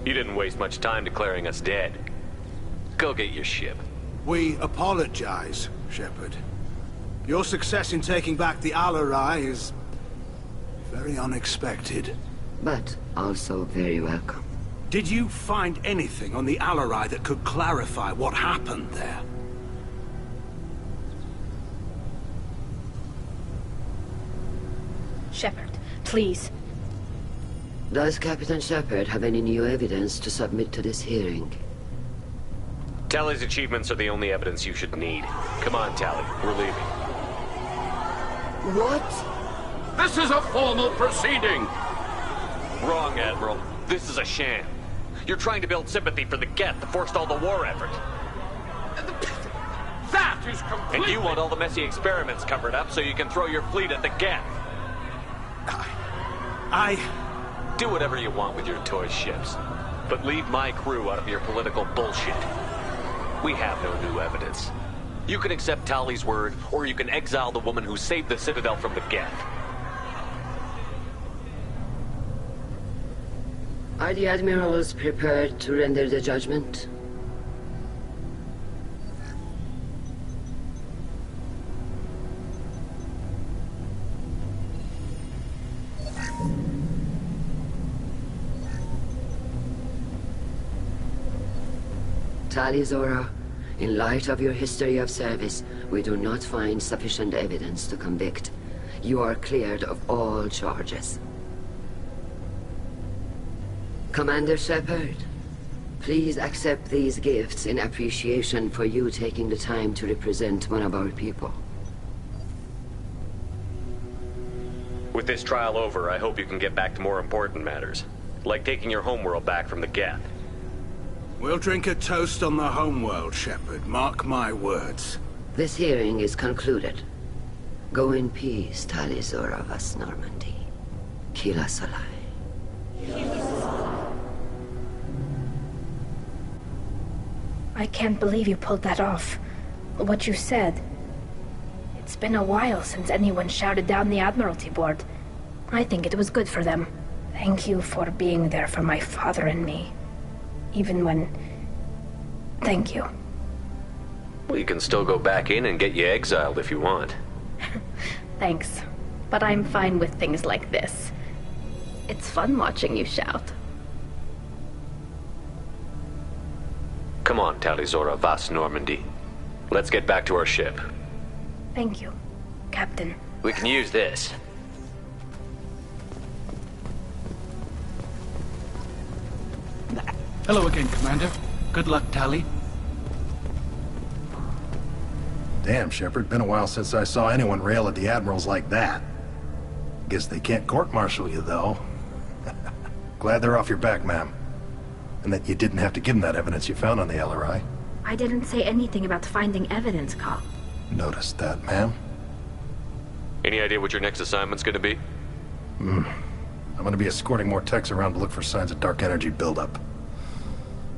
You didn't waste much time declaring us dead. Go get your ship. We apologize, Shepard. Your success in taking back the Alarai is... very unexpected. But also very welcome. Did you find anything on the Alarai that could clarify what happened there? Shepard, please. Does Captain Shepard have any new evidence to submit to this hearing? Tali's achievements are the only evidence you should need. Come on, Tali. We're leaving. What? This is a formal proceeding! Wrong, Admiral. This is a sham. You're trying to build sympathy for the Geth to forestall the war effort. That is completely... And you want all the messy experiments covered up so you can throw your fleet at the Geth. Do whatever you want with your toy ships, but leave my crew out of your political bullshit. We have no new evidence. You can accept Tali's word, or you can exile the woman who saved the Citadel from the Geth. Are the admirals prepared to render the judgment? Tali Zora, in light of your history of service, we do not find sufficient evidence to convict. You are cleared of all charges. Commander Shepard, please accept these gifts in appreciation for you taking the time to represent one of our people. With this trial over, I hope you can get back to more important matters, like taking your homeworld back from the Geth. We'll drink a toast on the homeworld, Shepard. Mark my words. This hearing is concluded. Go in peace, Tali Zora vas Normandy. Kila Solai. I can't believe you pulled that off. What you said. It's been a while since anyone shouted down the Admiralty Board. I think it was good for them. Thank you for being there for my father and me. Even when... Thank you. Well, you can still go back in and get you exiled if you want. Thanks. But I'm fine with things like this. It's fun watching you shout. Come on, Talizora Vas Normandy. Let's get back to our ship. Thank you, Captain. We can use this. Hello again, Commander. Good luck, Tali. Damn, Shepard. Been a while since I saw anyone rail at the admirals like that. Guess they can't court-martial you, though. Glad they're off your back, ma'am. And that you didn't have to give them that evidence you found on the LRI. I didn't say anything about finding evidence, Carl. Noticed that, ma'am. Any idea what your next assignment's gonna be? I'm gonna be escorting more techs around to look for signs of dark energy buildup.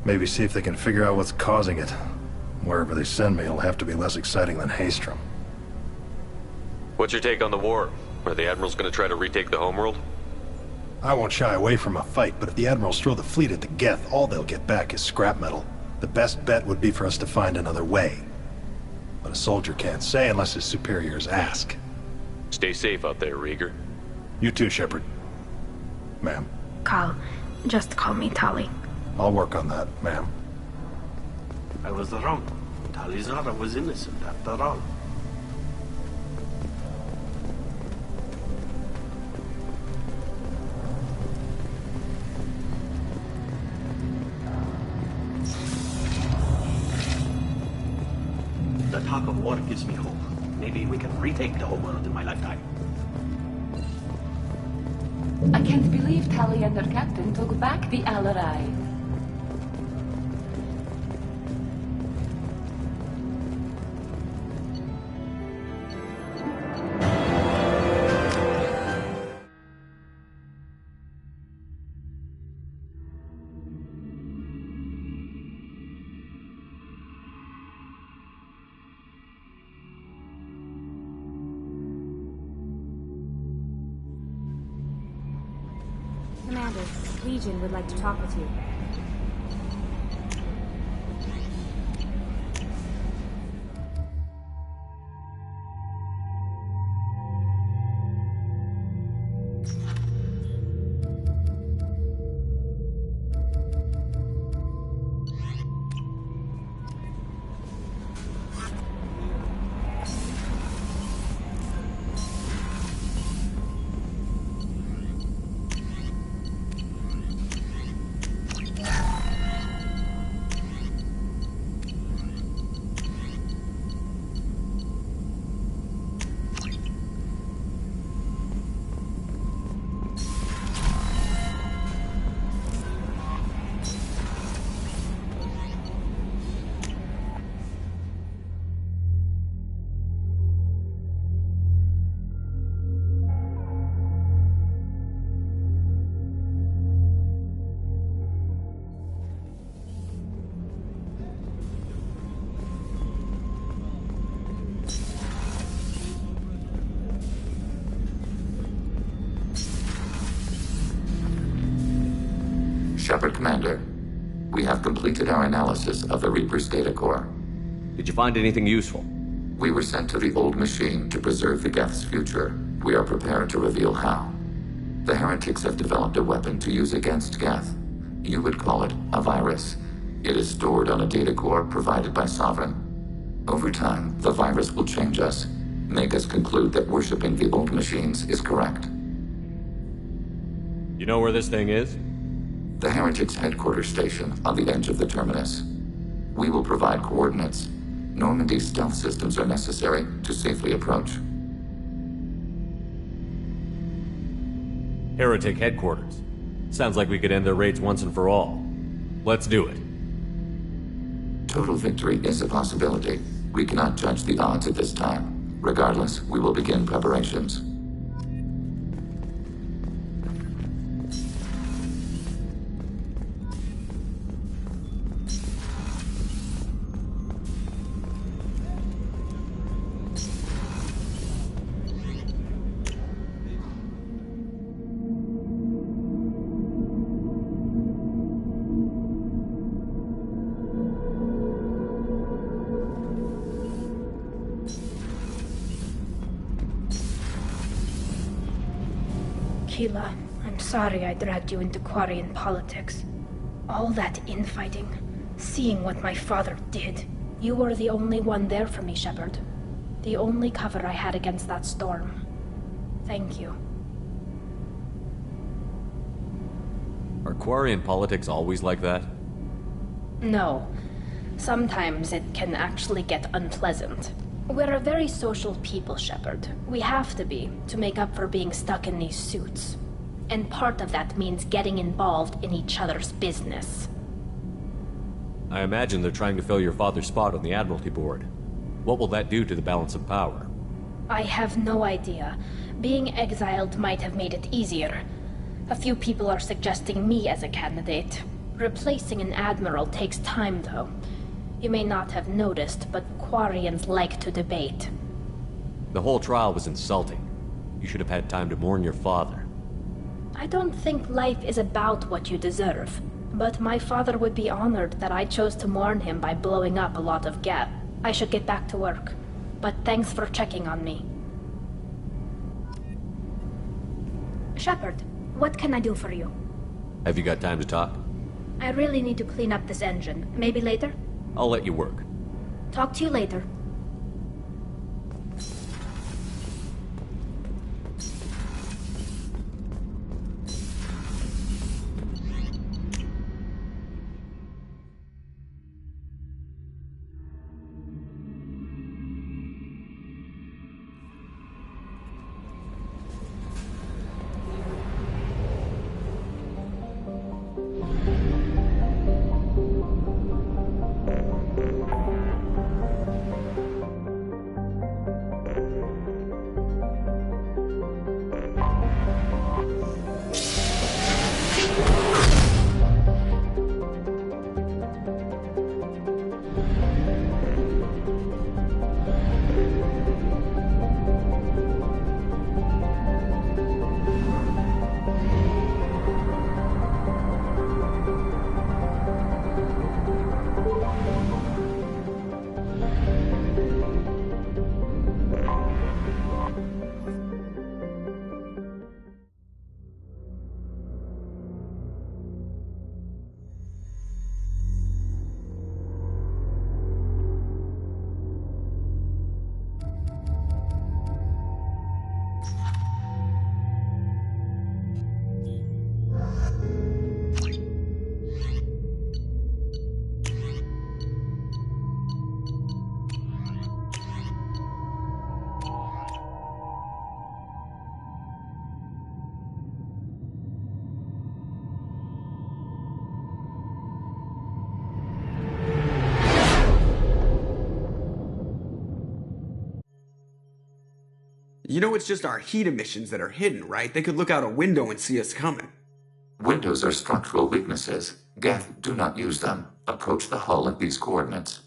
Maybe see if they can figure out what's causing it. Wherever they send me, it'll have to be less exciting than Haytham. What's your take on the war? Are the Admirals gonna try to retake the homeworld? I won't shy away from a fight, but if the Admirals throw the fleet at the Geth, all they'll get back is scrap metal. The best bet would be for us to find another way. But a soldier can't say unless his superiors ask. Stay safe out there, Rieger. You too, Shepard. Ma'am. Carl, just call me Tali. I'll work on that, ma'am. I was wrong. Talizora was innocent after all. The talk of war gives me hope. Maybe we can retake the whole world in my lifetime. I can't believe Tali and her captain took back the LRI. Commander, Legion would like to talk with you. Shepard, Commander. We have completed our analysis of the Reaper's data core. Did you find anything useful? We were sent to the old machine to preserve the Geth's future. We are prepared to reveal how. The heretics have developed a weapon to use against Geth. You would call it a virus. It is stored on a data core provided by Sovereign. Over time, the virus will change us, make us conclude that worshipping the old machines is correct. You know where this thing is? The heretics' headquarters station on the edge of the terminus. We will provide coordinates. Normandy's stealth systems are necessary to safely approach. Heretic headquarters. Sounds like we could end their raids once and for all. Let's do it. Total victory is a possibility. We cannot judge the odds at this time. Regardless, we will begin preparations. Sheila, I'm sorry I dragged you into Quarian politics. All that infighting, seeing what my father did. You were the only one there for me, Shepard. The only cover I had against that storm. Thank you. Are Quarian politics always like that? No. Sometimes it can actually get unpleasant. We're a very social people, Shepard. We have to be, to make up for being stuck in these suits. And part of that means getting involved in each other's business. I imagine they're trying to fill your father's spot on the Admiralty Board. What will that do to the balance of power? I have no idea. Being exiled might have made it easier. A few people are suggesting me as a candidate. Replacing an admiral takes time, though. You may not have noticed, but Quarians like to debate. The whole trial was insulting. You should have had time to mourn your father. I don't think life is about what you deserve, but my father would be honored that I chose to mourn him by blowing up a lot of Geth. I should get back to work, but thanks for checking on me. Shepard, what can I do for you? Have you got time to talk? I really need to clean up this engine. Maybe later? I'll let you work. Talk to you later. You know it's just our heat emissions that are hidden, right? They could look out a window and see us coming. Windows are structural weaknesses. Geth, do not use them. Approach the hull at these coordinates.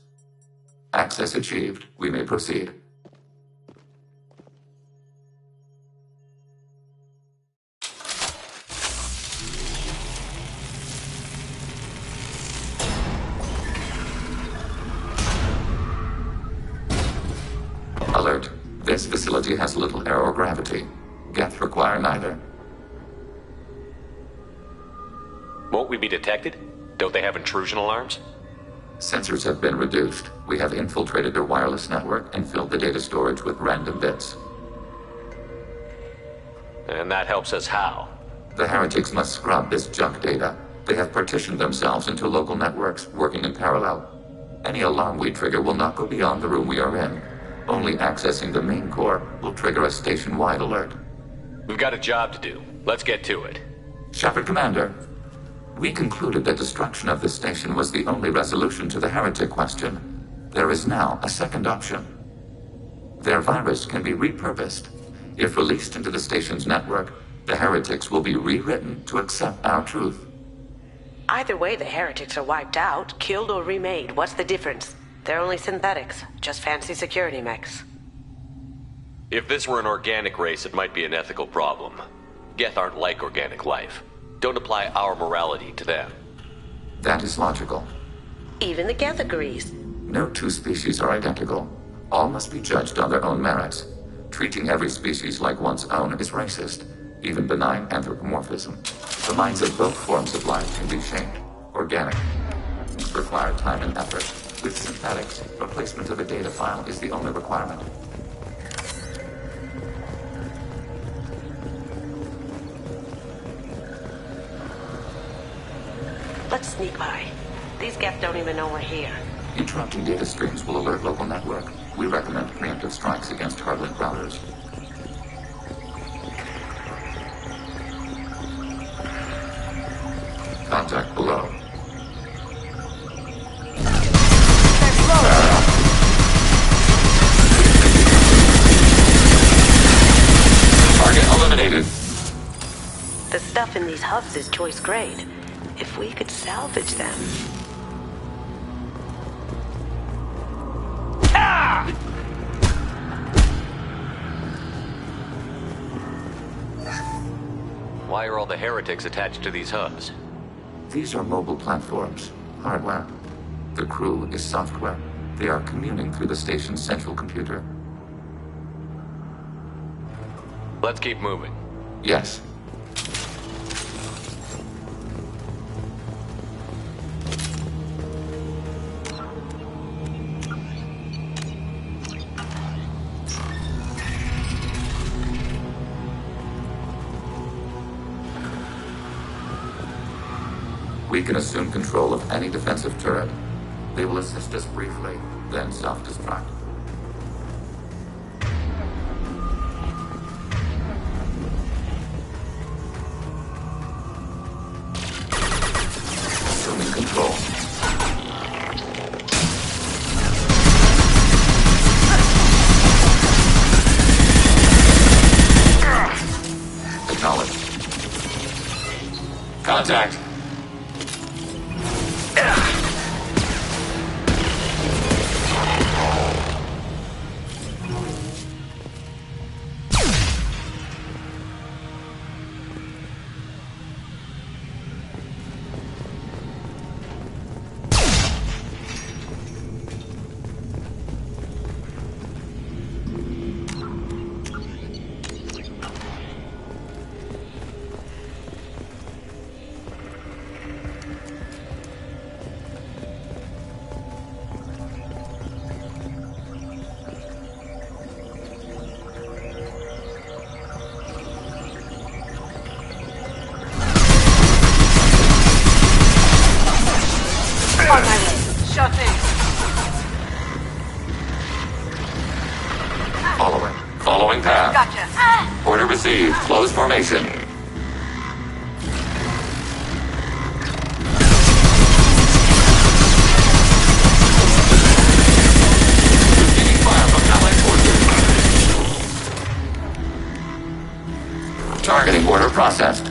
Access achieved. We may proceed. Alert. This facility has little aerogravity. Geth require neither. Won't we be detected? Don't they have intrusion alarms? Sensors have been reduced. We have infiltrated their wireless network and filled the data storage with random bits. And that helps us how? The heretics must scrub this junk data. They have partitioned themselves into local networks, working in parallel. Any alarm we trigger will not go beyond the room we are in. Only accessing the main core will trigger a station-wide alert. We've got a job to do. Let's get to it. Shepard, Commander. We concluded that destruction of this station was the only resolution to the heretic question. There is now a second option. Their virus can be repurposed. If released into the station's network, the heretics will be rewritten to accept our truth. Either way, the heretics are wiped out, killed, or remade. What's the difference? They're only synthetics, just fancy security mechs. If this were an organic race, it might be an ethical problem. Geth aren't like organic life. Don't apply our morality to them. That is logical. Even the Geth agrees. No two species are identical. All must be judged on their own merits. Treating every species like one's own is racist. even benign anthropomorphism. The minds of both forms of life can be shaped. Organic require time and effort. With synthetics, replacement of a data file is the only requirement. Let's sneak by. These Geth don't even know we're here. Interrupting data streams will alert local network. We recommend preemptive strikes against hardlink routers. Contact below. Target eliminated. The stuff in these hubs is choice grade. If we could salvage them... Why are all the heretics attached to these hubs? These are mobile platforms, hardware. The crew is software. They are communing through the station's central computer. Let's keep moving. Yes. We can assume control of any defensive turret. They will assist us briefly, then self-destruct. Assuming control. Acknowledged. Contact. On my way. Sure thing. Following path. Gotcha. Order received. Close formation. Receiving fire from allied forces. Targeting order processed.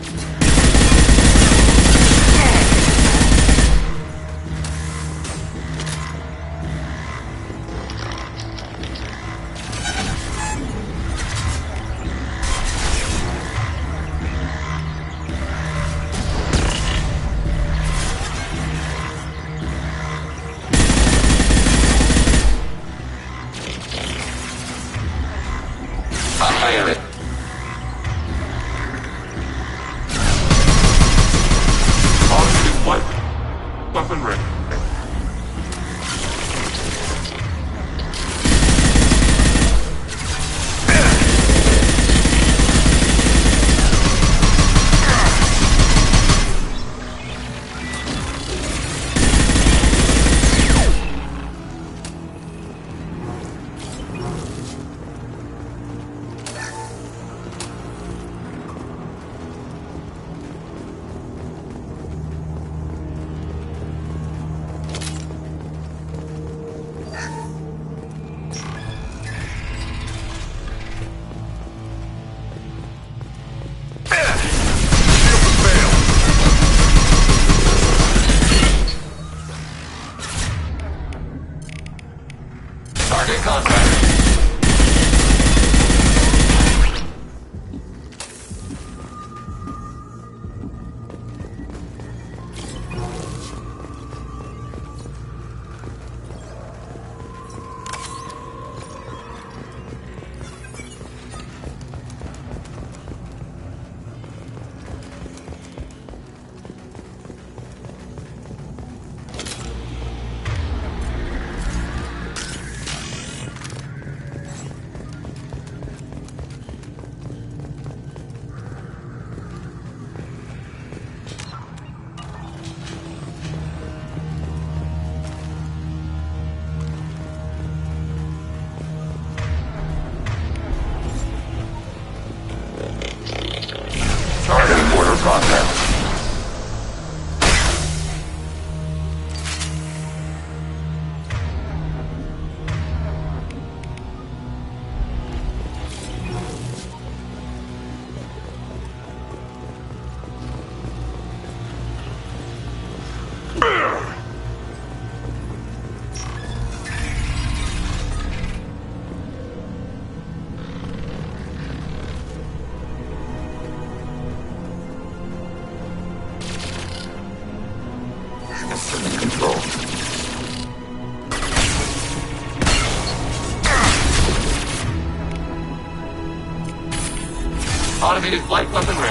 Automated flight weaponry.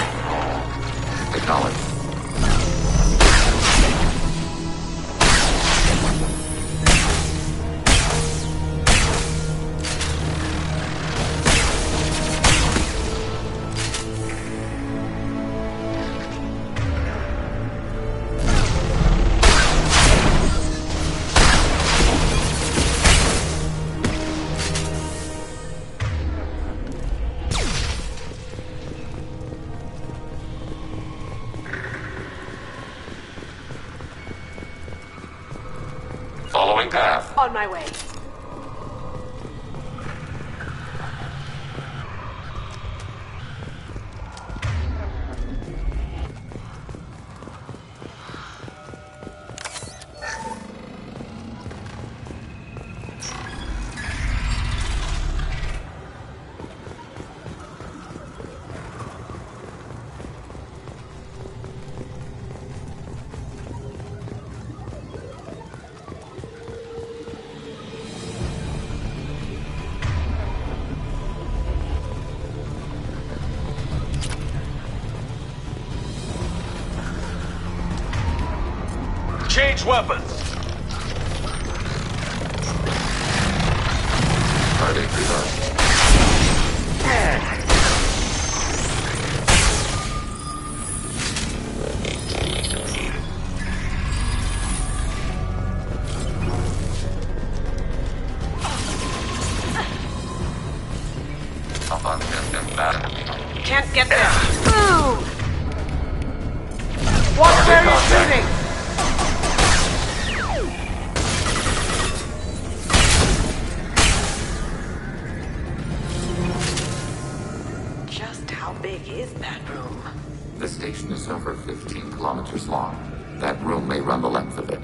Acknowledged. Following path. On my way. Change weapons! Starting reload. Can't get there. Watch where you're shooting! Just how big is that room? The station is over 15 kilometers long. That room may run the length of it.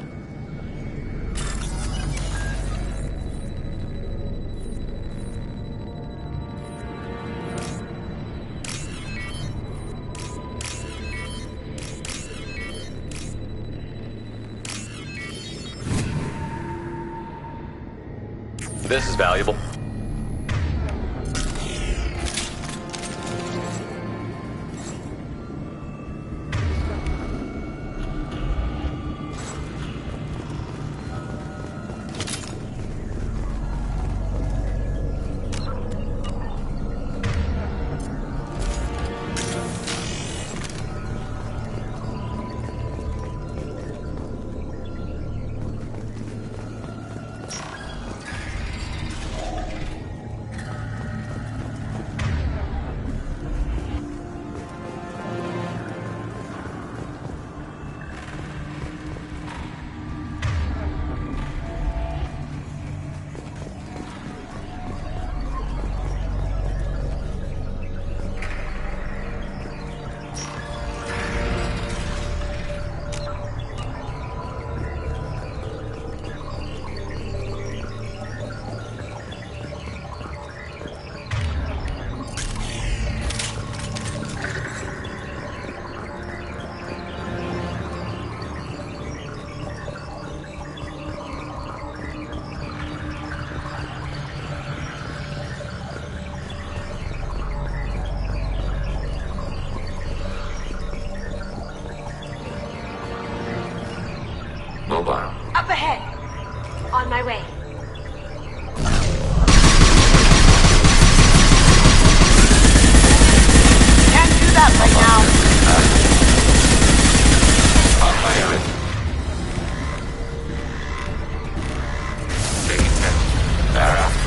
This is valuable. Mobile. Up ahead. On my way. Can't do that right now. On my errand. Taking hit. Thereafter.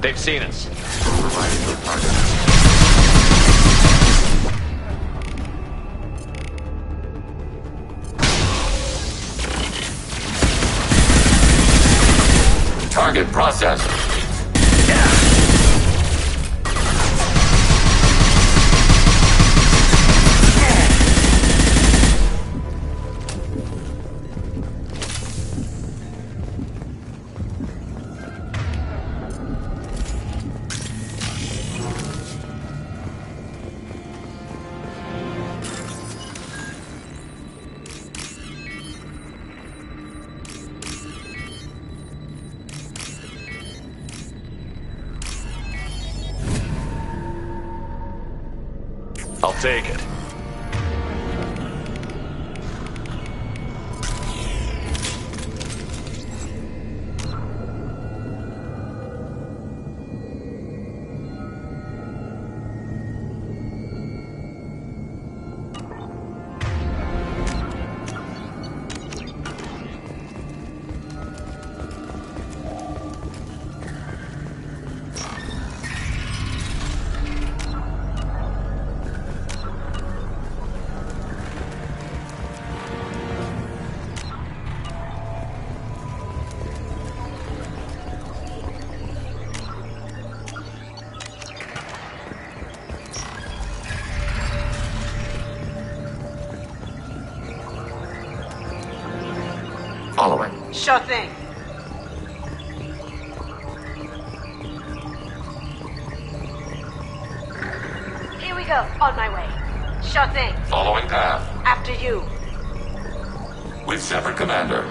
They've seen us. Providing the target. Target processed. I'll take it. Following. Sure thing. Here we go. On my way. Sure thing. Following path. After you. With Shepard, Commander.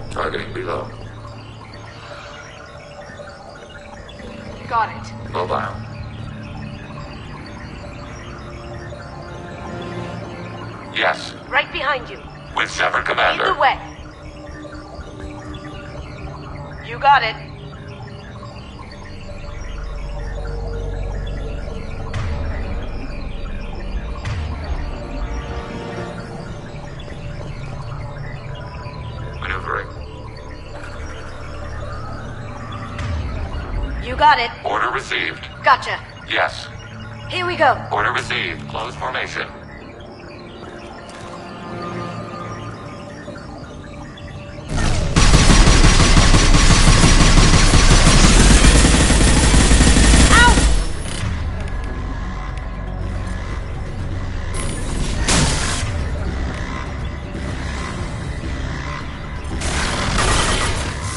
Targeting below. Got it. Mobile. Yes. Right behind you. With Shepard, Commander. Either way. You got it. Maneuvering. You got it. Order received. Gotcha. Yes. Here we go. Order received. Close formation.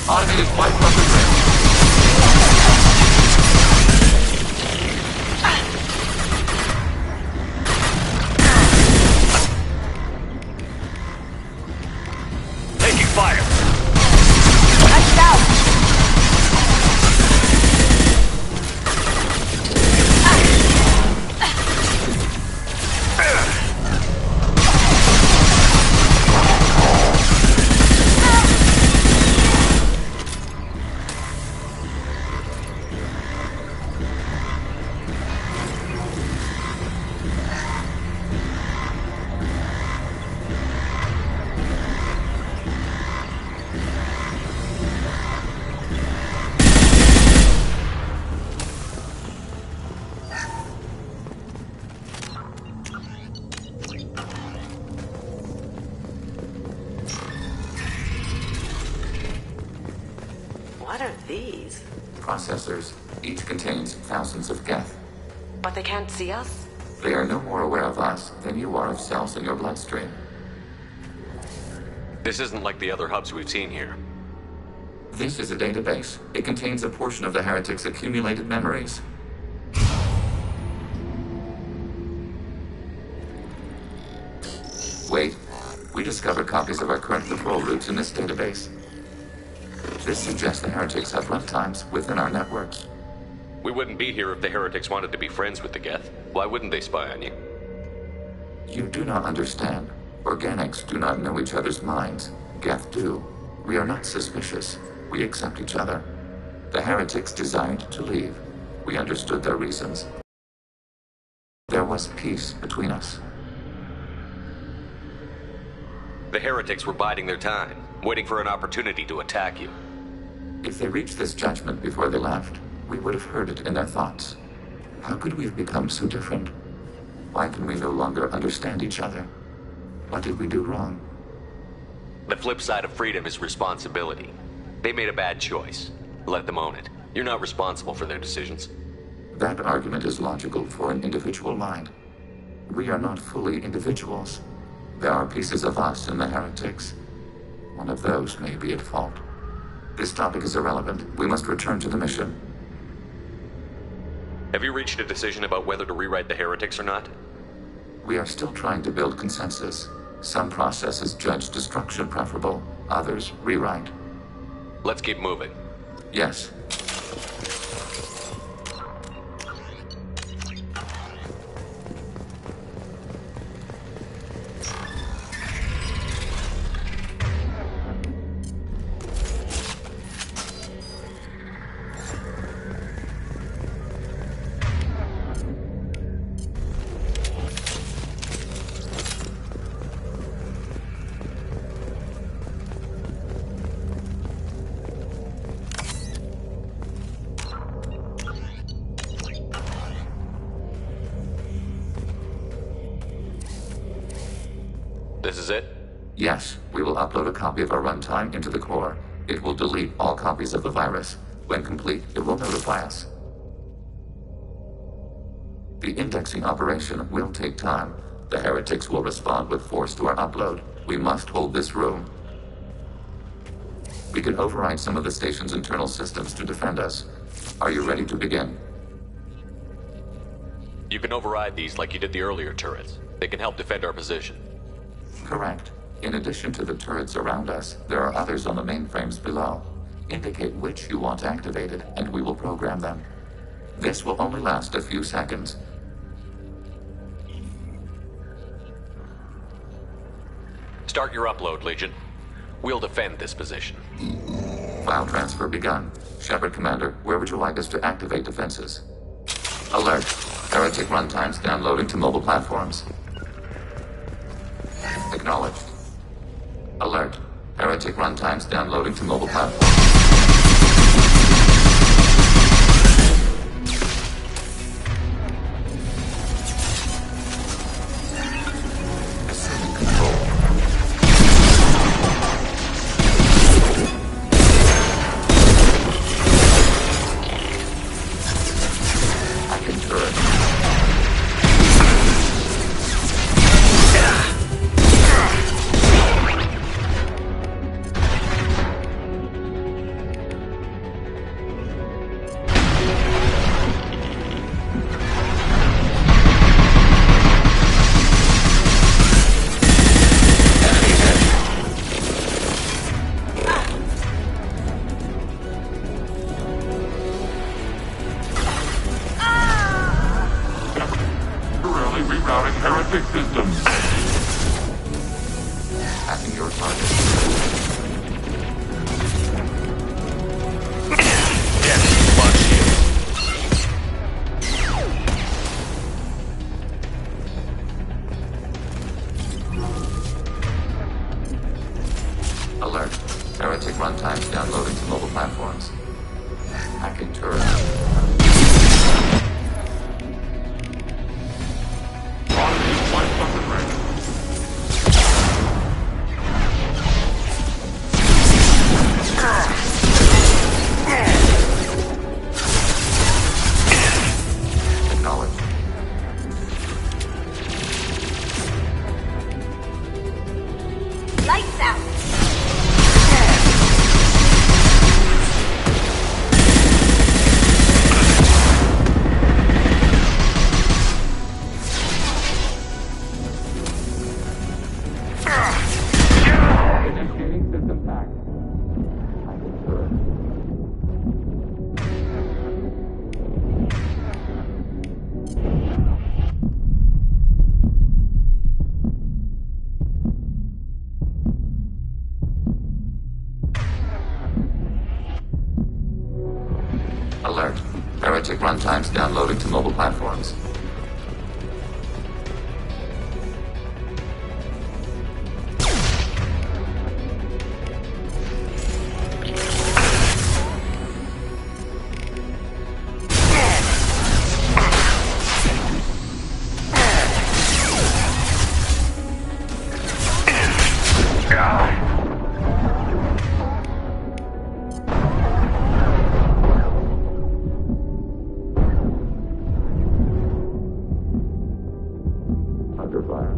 Automated flight weapon range. Taking fire. Touched out. What are these? Processors. Each contains thousands of geth. But they can't see us? They are no more aware of us than you are of cells in your bloodstream. This isn't like the other hubs we've seen here. This is a database. It contains a portion of the heretics' accumulated memories. Wait. We discovered copies of our current patrol routes in this database. This suggests the heretics have lifetimes within our networks. We wouldn't be here if the heretics wanted to be friends with the Geth. Why wouldn't they spy on you? You do not understand. Organics do not know each other's minds. Geth do. We are not suspicious. We accept each other. The heretics desired to leave. We understood their reasons. There was peace between us. The heretics were biding their time, waiting for an opportunity to attack you. If they reached this judgment before they left, we would have heard it in their thoughts. How could we have become so different? Why can we no longer understand each other? What did we do wrong? The flip side of freedom is responsibility. They made a bad choice. Let them own it. You're not responsible for their decisions. That argument is logical for an individual mind. We are not fully individuals. There are pieces of us in the heretics. One of those may be at fault. This topic is irrelevant. We must return to the mission. Have you reached a decision about whether to rewrite the heretics or not? We are still trying to build consensus. Some processes judge destruction preferable, others rewrite. Let's keep moving. Yes. This is it? Yes, we will upload a copy of our runtime into the core. It will delete all copies of the virus. When complete, it will notify us. The indexing operation will take time. The heretics will respond with force to our upload. We must hold this room. We can override some of the station's internal systems to defend us. Are you ready to begin? You can override these like you did the earlier turrets. They can help defend our position. Correct. In addition to the turrets around us, there are others on the mainframes below. Indicate which you want activated, and we will program them. This will only last a few seconds. Start your upload, Legion. We'll defend this position. File transfer begun. Shepard, Commander, where would you like us to activate defenses? Alert. Heretic runtimes downloading to mobile platforms. Acknowledged. Alert. Heretic runtimes downloading to mobile platforms. Assuming control. Hacking turret. Hacking your target. Alert. Heretic runtimes downloading to mobile platforms. Hacking turret. Lights out! fire.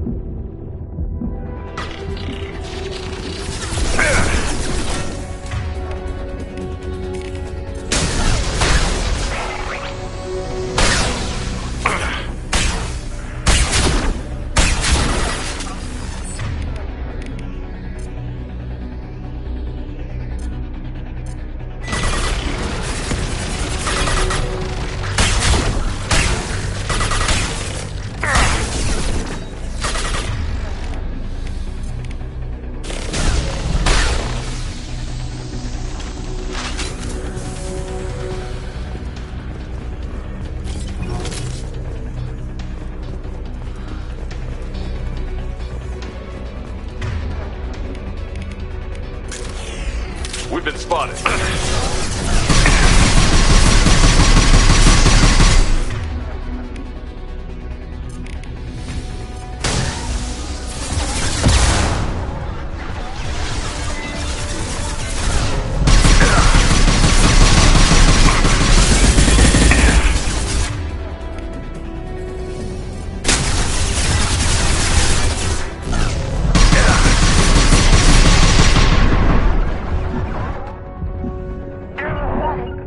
We've been spotted.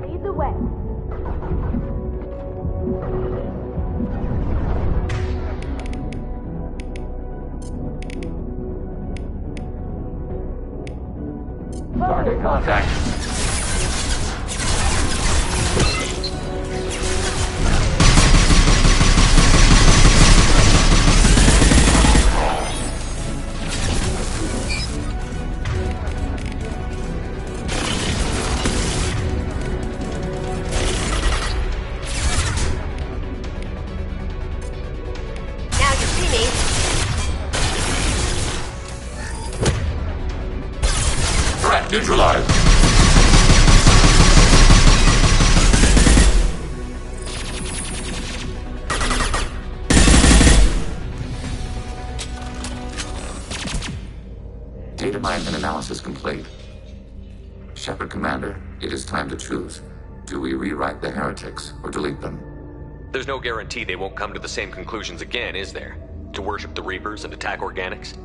Lead the way. Target contact. Now you see me. Threat neutralized. Data mine and analysis complete. Shepard Commander, it is time to choose. Do we rewrite the heretics or delete them? There's no guarantee they won't come to the same conclusions again, is there? To worship the Reapers and attack organics?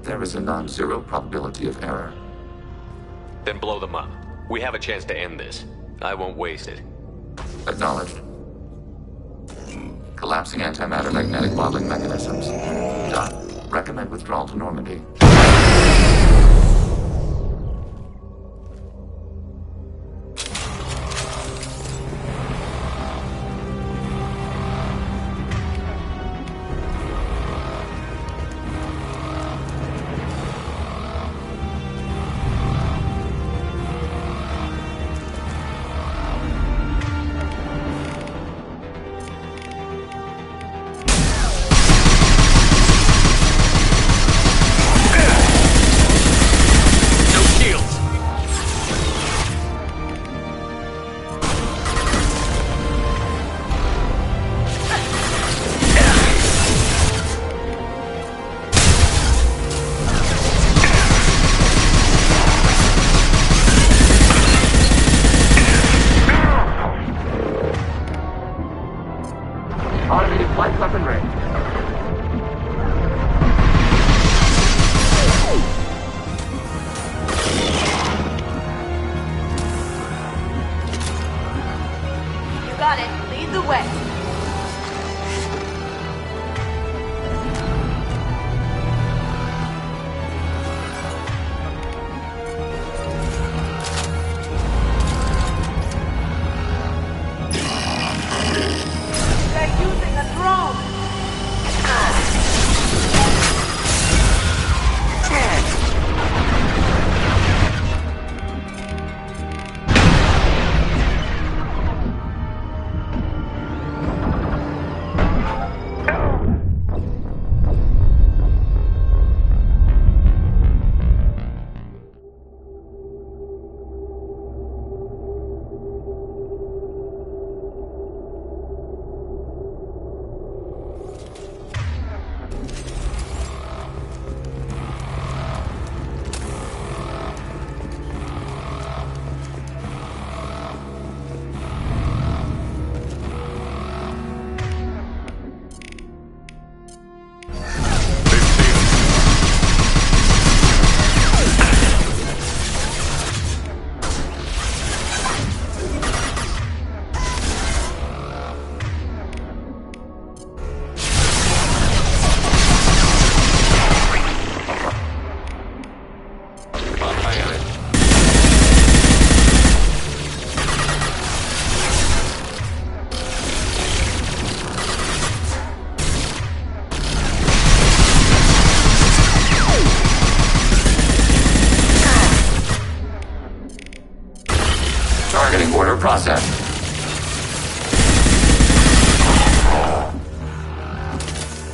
There is a non-zero probability of error. Then blow them up. We have a chance to end this. I won't waste it. Acknowledged. Collapsing antimatter magnetic modeling mechanisms. Done. Recommend withdrawal to Normandy. process.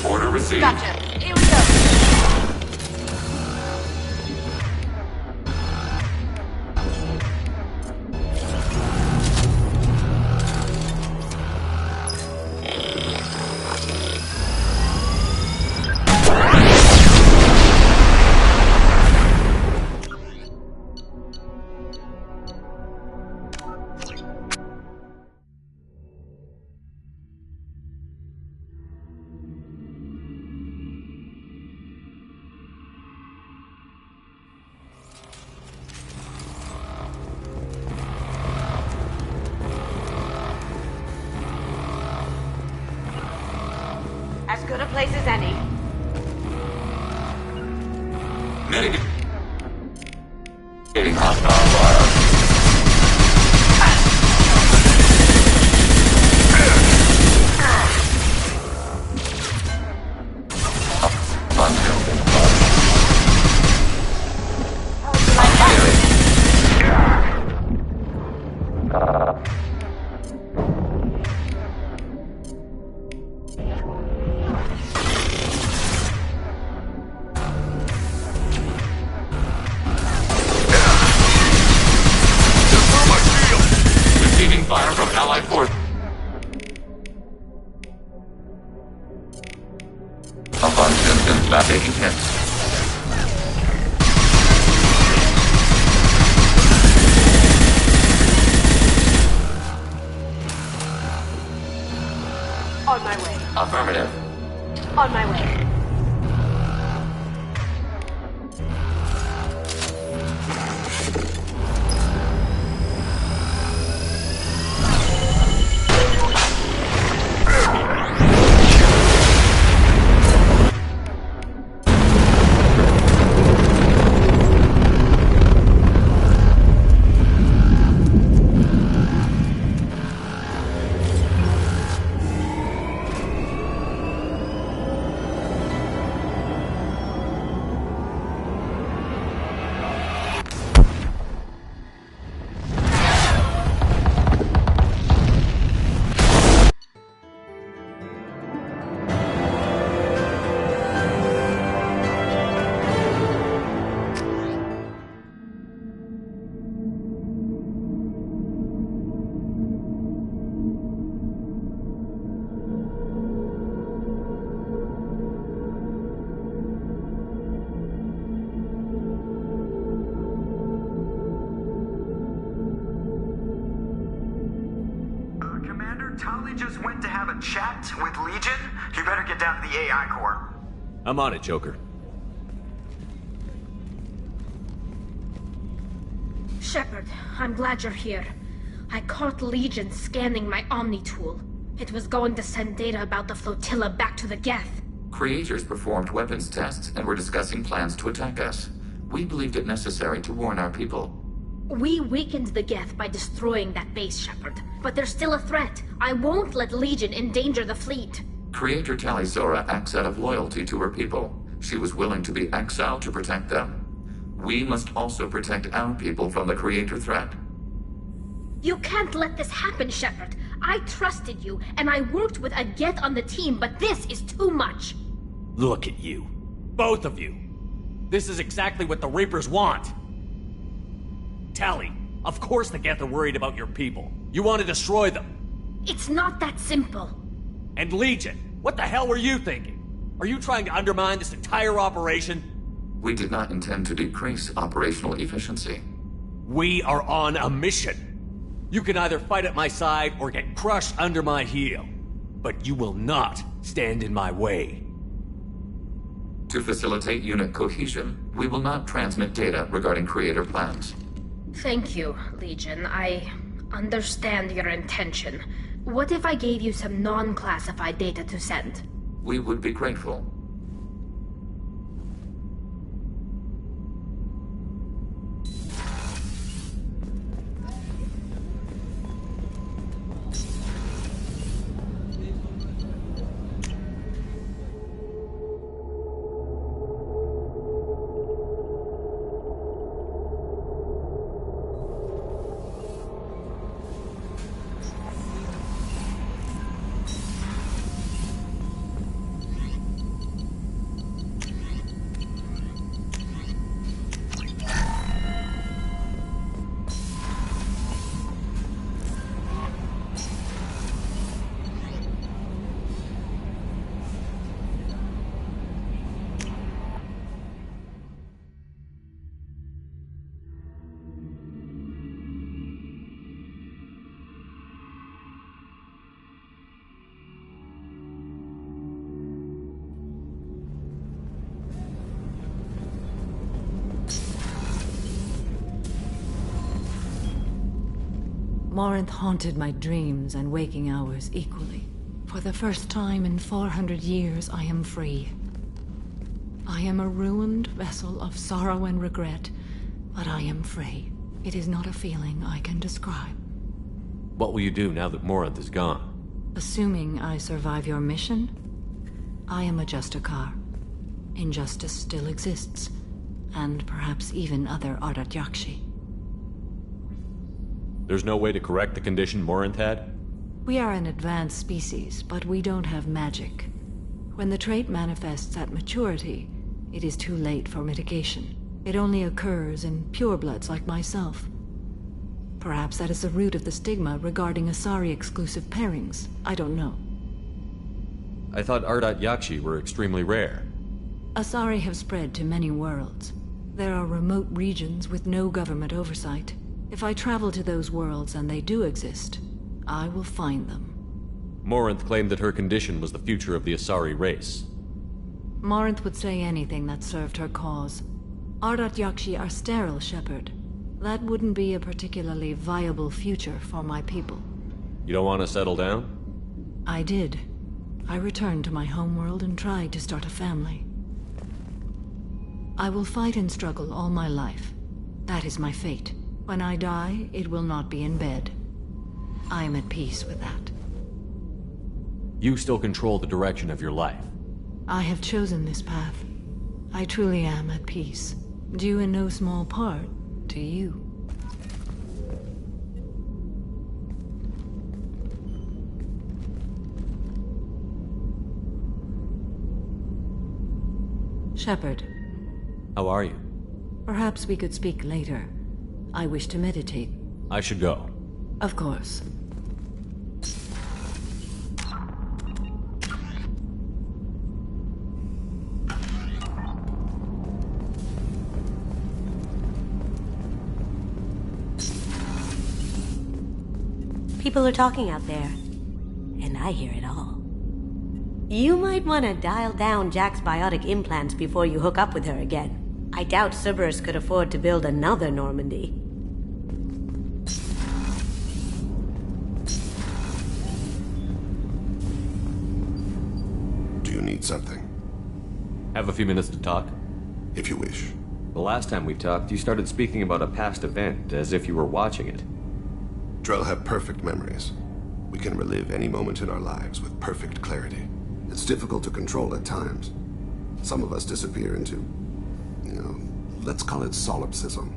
Order received. Gotcha. Here we go. As good a place as any. Getting hostile fire. Receiving fire from Allied force. Upon distance, not taking hits. On my way. Affirmative. On my way. Tali just went to have a chat with Legion. You better get down to the AI core. I'm on it, Joker. Shepard, I'm glad you're here. I caught Legion scanning my Omni tool. It was going to send data about the flotilla back to the Geth. Creators performed weapons tests and were discussing plans to attack us. We believed it necessary to warn our people. We weakened the Geth by destroying that base, Shepard. But there's still a threat. I won't let Legion endanger the fleet. Creator Tali Sora acts out of loyalty to her people. She was willing to be exiled to protect them. We must also protect our people from the Creator threat. You can't let this happen, Shepard. I trusted you, and I worked with a Geth on the team, but this is too much. Look at you. Both of you. This is exactly what the Reapers want. Tali, of course the Geth are worried about your people. You want to destroy them. It's not that simple. And Legion, what the hell were you thinking? Are you trying to undermine this entire operation? We did not intend to decrease operational efficiency. We are on a mission. You can either fight at my side or get crushed under my heel. But you will not stand in my way. To facilitate unit cohesion, we will not transmit data regarding Creator plans. Thank you, Legion. I understand your intention. What if I gave you some non-classified data to send? We would be grateful. Morinth haunted my dreams and waking hours equally. For the first time in 400 years, I am free. I am a ruined vessel of sorrow and regret, but I am free. It is not a feeling I can describe. What will you do now that Morinth is gone? Assuming I survive your mission, I am a Justicar. Injustice still exists, and perhaps even other Ardat Yakshi. There's no way to correct the condition Morinth had? We are an advanced species, but we don't have magic. When the trait manifests at maturity, it is too late for mitigation. It only occurs in purebloods like myself. Perhaps that is the root of the stigma regarding Asari-exclusive pairings. I don't know. I thought Ardat Yakshi were extremely rare. Asari have spread to many worlds. There are remote regions with no government oversight. If I travel to those worlds and they do exist, I will find them. Morinth claimed that her condition was the future of the Asari race. Morinth would say anything that served her cause. Ardat Yakshi are sterile, Shepard. That wouldn't be a particularly viable future for my people. You don't want to settle down? I did. I returned to my homeworld and tried to start a family. I will fight and struggle all my life. That is my fate. When I die, it will not be in bed. I am at peace with that. You still control the direction of your life. I have chosen this path. I truly am at peace. Due in no small part to you. Shepard. How are you? Perhaps we could speak later. I wish to meditate. I should go. Of course. People are talking out there, and I hear it all. You might want to dial down Jack's biotic implants before you hook up with her again. I doubt Cerberus could afford to build another Normandy. Do you need something? Have a few minutes to talk? If you wish. The last time we talked, you started speaking about a past event, as if you were watching it. Drell have perfect memories. We can relive any moment in our lives with perfect clarity. It's difficult to control at times. Some of us disappear into, let's call it solipsism.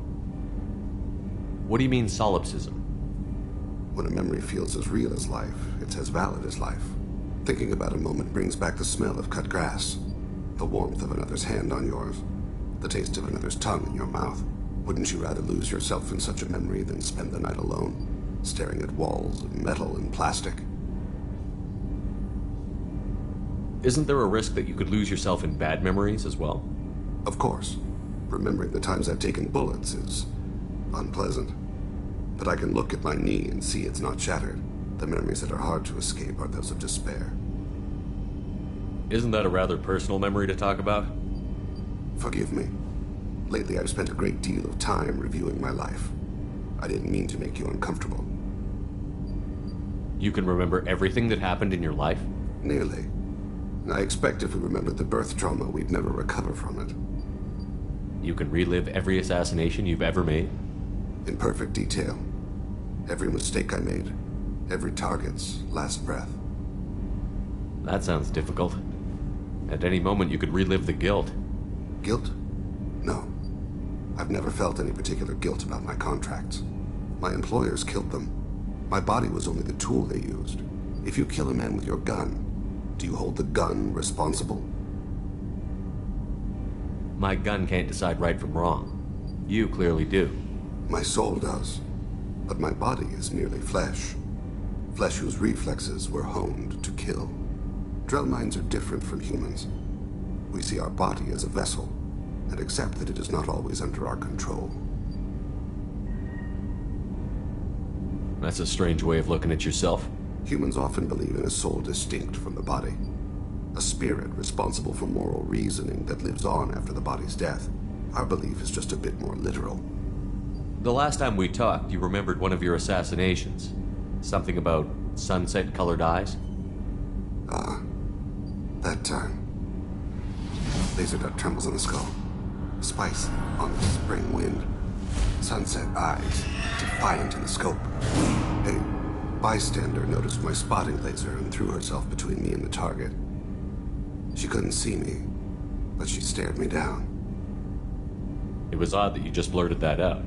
What do you mean, solipsism? When a memory feels as real as life, it's as valid as life. Thinking about a moment brings back the smell of cut grass, the warmth of another's hand on yours, the taste of another's tongue in your mouth. Wouldn't you rather lose yourself in such a memory than spend the night alone? Staring at walls of metal and plastic. Isn't there a risk that you could lose yourself in bad memories as well? Of course. Remembering the times I've taken bullets is unpleasant. But I can look at my knee and see it's not shattered. The memories that are hard to escape are those of despair. Isn't that a rather personal memory to talk about? Forgive me. Lately I've spent a great deal of time reviewing my life. I didn't mean to make you uncomfortable. You can remember everything that happened in your life? Nearly. I expect if we remembered the birth trauma, we'd never recover from it. You can relive every assassination you've ever made? In perfect detail. Every mistake I made. Every target's last breath. That sounds difficult. At any moment you could relive the guilt. Guilt? No. I've never felt any particular guilt about my contracts. My employers killed them. My body was only the tool they used. If you kill a man with your gun, do you hold the gun responsible? My gun can't decide right from wrong. You clearly do. My soul does. But my body is merely flesh. Flesh whose reflexes were honed to kill. Drell minds are different from humans. We see our body as a vessel, and accept that it is not always under our control. That's a strange way of looking at yourself. Humans often believe in a soul distinct from the body. A spirit responsible for moral reasoning that lives on after the body's death. Our belief is just a bit more literal. The last time we talked, you remembered one of your assassinations. Something about sunset-colored eyes? That time. Laser dot trembles on the skull. Spice on the spring wind. Sunset eyes, defiant in the scope. A bystander noticed my spotting laser and threw herself between me and the target. She couldn't see me, but she stared me down. It was odd that you just blurted that out.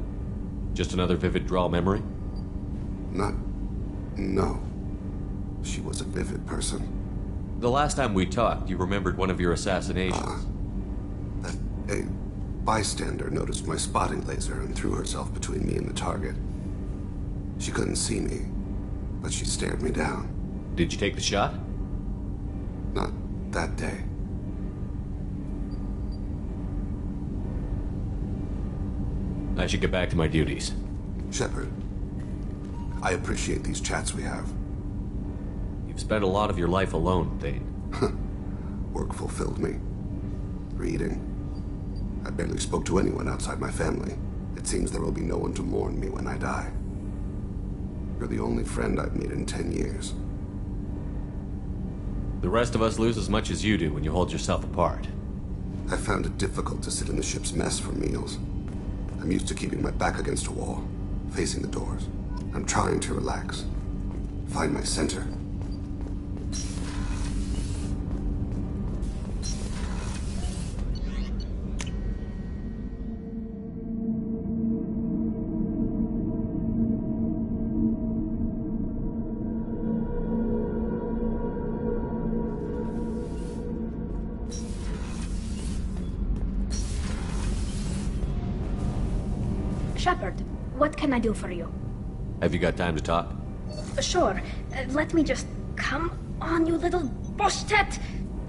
Just another vivid draw memory? No. She was a vivid person. The last time we talked, you remembered one of your assassinations. A bystander noticed my spotting laser and threw herself between me and the target. She couldn't see me, but she stared me down. Did you take the shot? Not that day. I should get back to my duties. Shepard, I appreciate these chats we have. You've spent a lot of your life alone, Thane. Work fulfilled me. Reading. I barely spoke to anyone outside my family. It seems there will be no one to mourn me when I die. You're the only friend I've made in 10 years. The rest of us lose as much as you do when you hold yourself apart. I found it difficult to sit in the ship's mess for meals. I'm used to keeping my back against a wall, facing the doors. I'm trying to relax. Find my center. Shepard, what can I do for you? Have you got time to talk? Sure. Let me just... Come on, you little bushtet!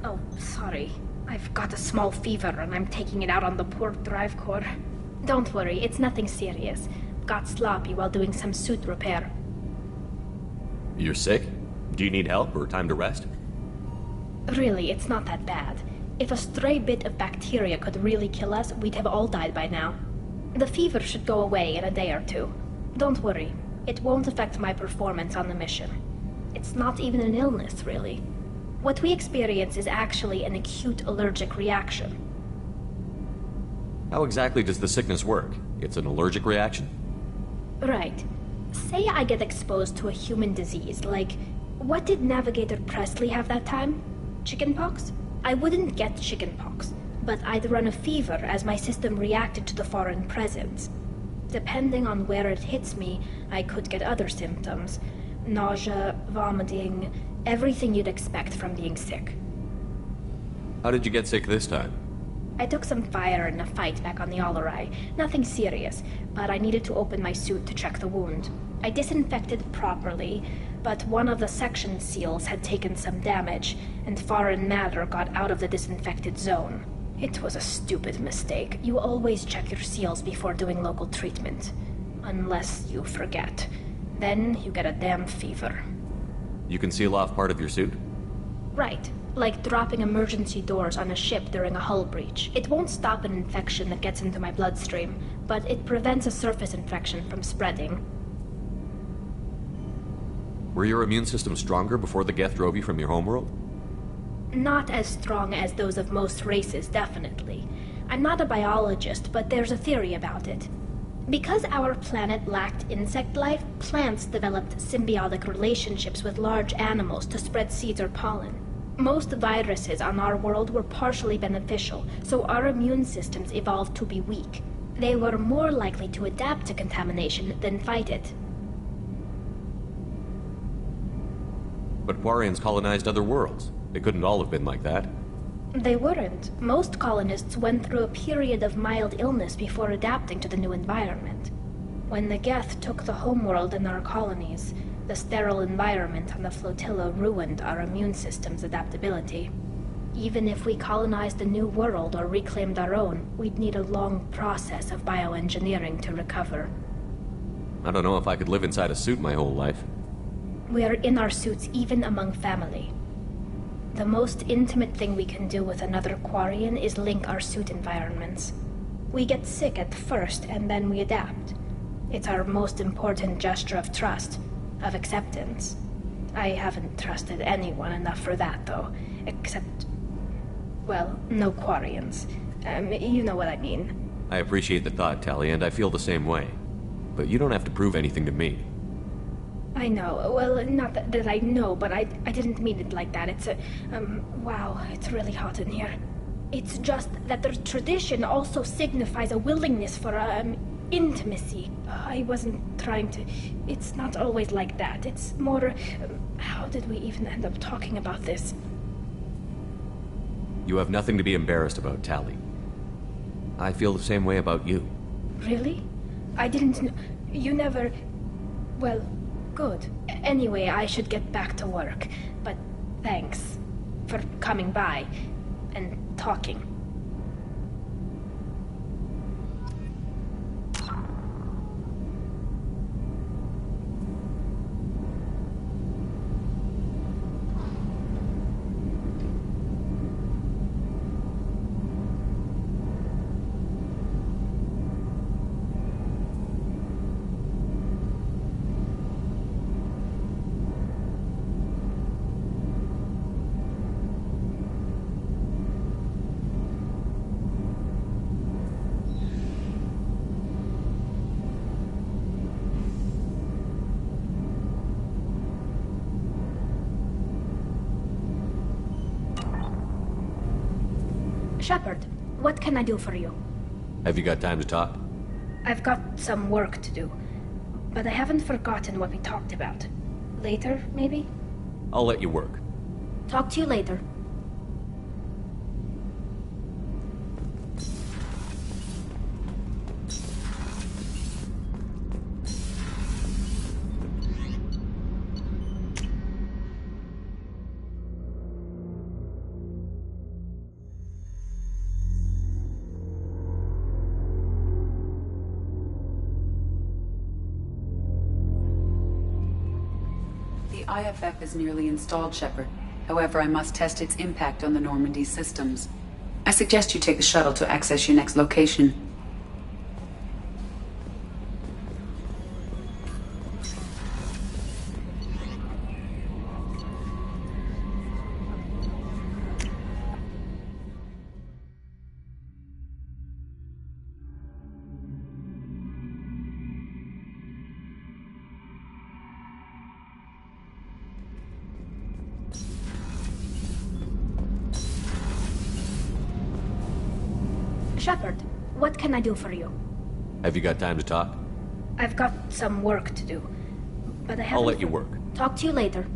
Oh, sorry. I've got a small fever and I'm taking it out on the poor drive core. Don't worry, it's nothing serious. Got sloppy while doing some suit repair. You're sick? Do you need help or time to rest? Really, it's not that bad. If a stray bit of bacteria could really kill us, we'd have all died by now. The fever should go away in a day or two. Don't worry. It won't affect my performance on the mission. It's not even an illness, really. What we experience is actually an acute allergic reaction. How exactly does the sickness work? It's an allergic reaction? Right. Say I get exposed to a human disease, like... What did Navigator Presley have that time? Chickenpox? I wouldn't get chickenpox, but I'd run a fever as my system reacted to the foreign presence. Depending on where it hits me, I could get other symptoms. Nausea, vomiting, everything you'd expect from being sick. How did you get sick this time? I took some fire in a fight back on the Allerai. Nothing serious, but I needed to open my suit to check the wound. I disinfected properly, but one of the section seals had taken some damage, and foreign matter got out of the disinfected zone. It was a stupid mistake. You always check your seals before doing local treatment. Unless you forget. Then you get a damn fever. You can seal off part of your suit? Right. Like dropping emergency doors on a ship during a hull breach. It won't stop an infection that gets into my bloodstream, but it prevents a surface infection from spreading. Were your immune system stronger before the Geth drove you from your homeworld? Not as strong as those of most races, definitely. I'm not a biologist, but there's a theory about it. Because our planet lacked insect life, plants developed symbiotic relationships with large animals to spread seeds or pollen. Most viruses on our world were partially beneficial, so our immune systems evolved to be weak. They were more likely to adapt to contamination than fight it. But Quarians colonized other worlds. They couldn't all have been like that. They weren't. Most colonists went through a period of mild illness before adapting to the new environment. When the Geth took the homeworld and our colonies, the sterile environment on the flotilla ruined our immune system's adaptability. Even if we colonized a new world or reclaimed our own, we'd need a long process of bioengineering to recover. I don't know if I could live inside a suit my whole life. We are in our suits even among family. The most intimate thing we can do with another Quarian is link our suit environments. We get sick at first and then we adapt. It's our most important gesture of trust, of acceptance. I haven't trusted anyone enough for that, though. Except, well, no Quarians. You know what I mean. I appreciate the thought, Tali, and I feel the same way. But you don't have to prove anything to me. I know. Well, not that I know, but I didn't mean it like that. It's wow, it's really hot in here. It's just that the tradition also signifies a willingness for, intimacy. I wasn't trying to... It's not always like that. It's more... how did we even end up talking about this? You have nothing to be embarrassed about, Tali. I feel the same way about you. Really? I didn't know... You never... Well, good. Anyway, I should get back to work. But thanks for coming by and talking. Shepard, what can I do for you? Have you got time to talk? I've got some work to do, but I haven't forgotten what we talked about. Later, maybe? I'll let you work. Talk to you later. The IFF is nearly installed, Shepard. However, I must test its impact on the Normandy systems. I suggest you take the shuttle to access your next location. Shepard, what can I do for you? Have you got time to talk? I've got some work to do, but I haven't... I'll let you work. Talk to you later.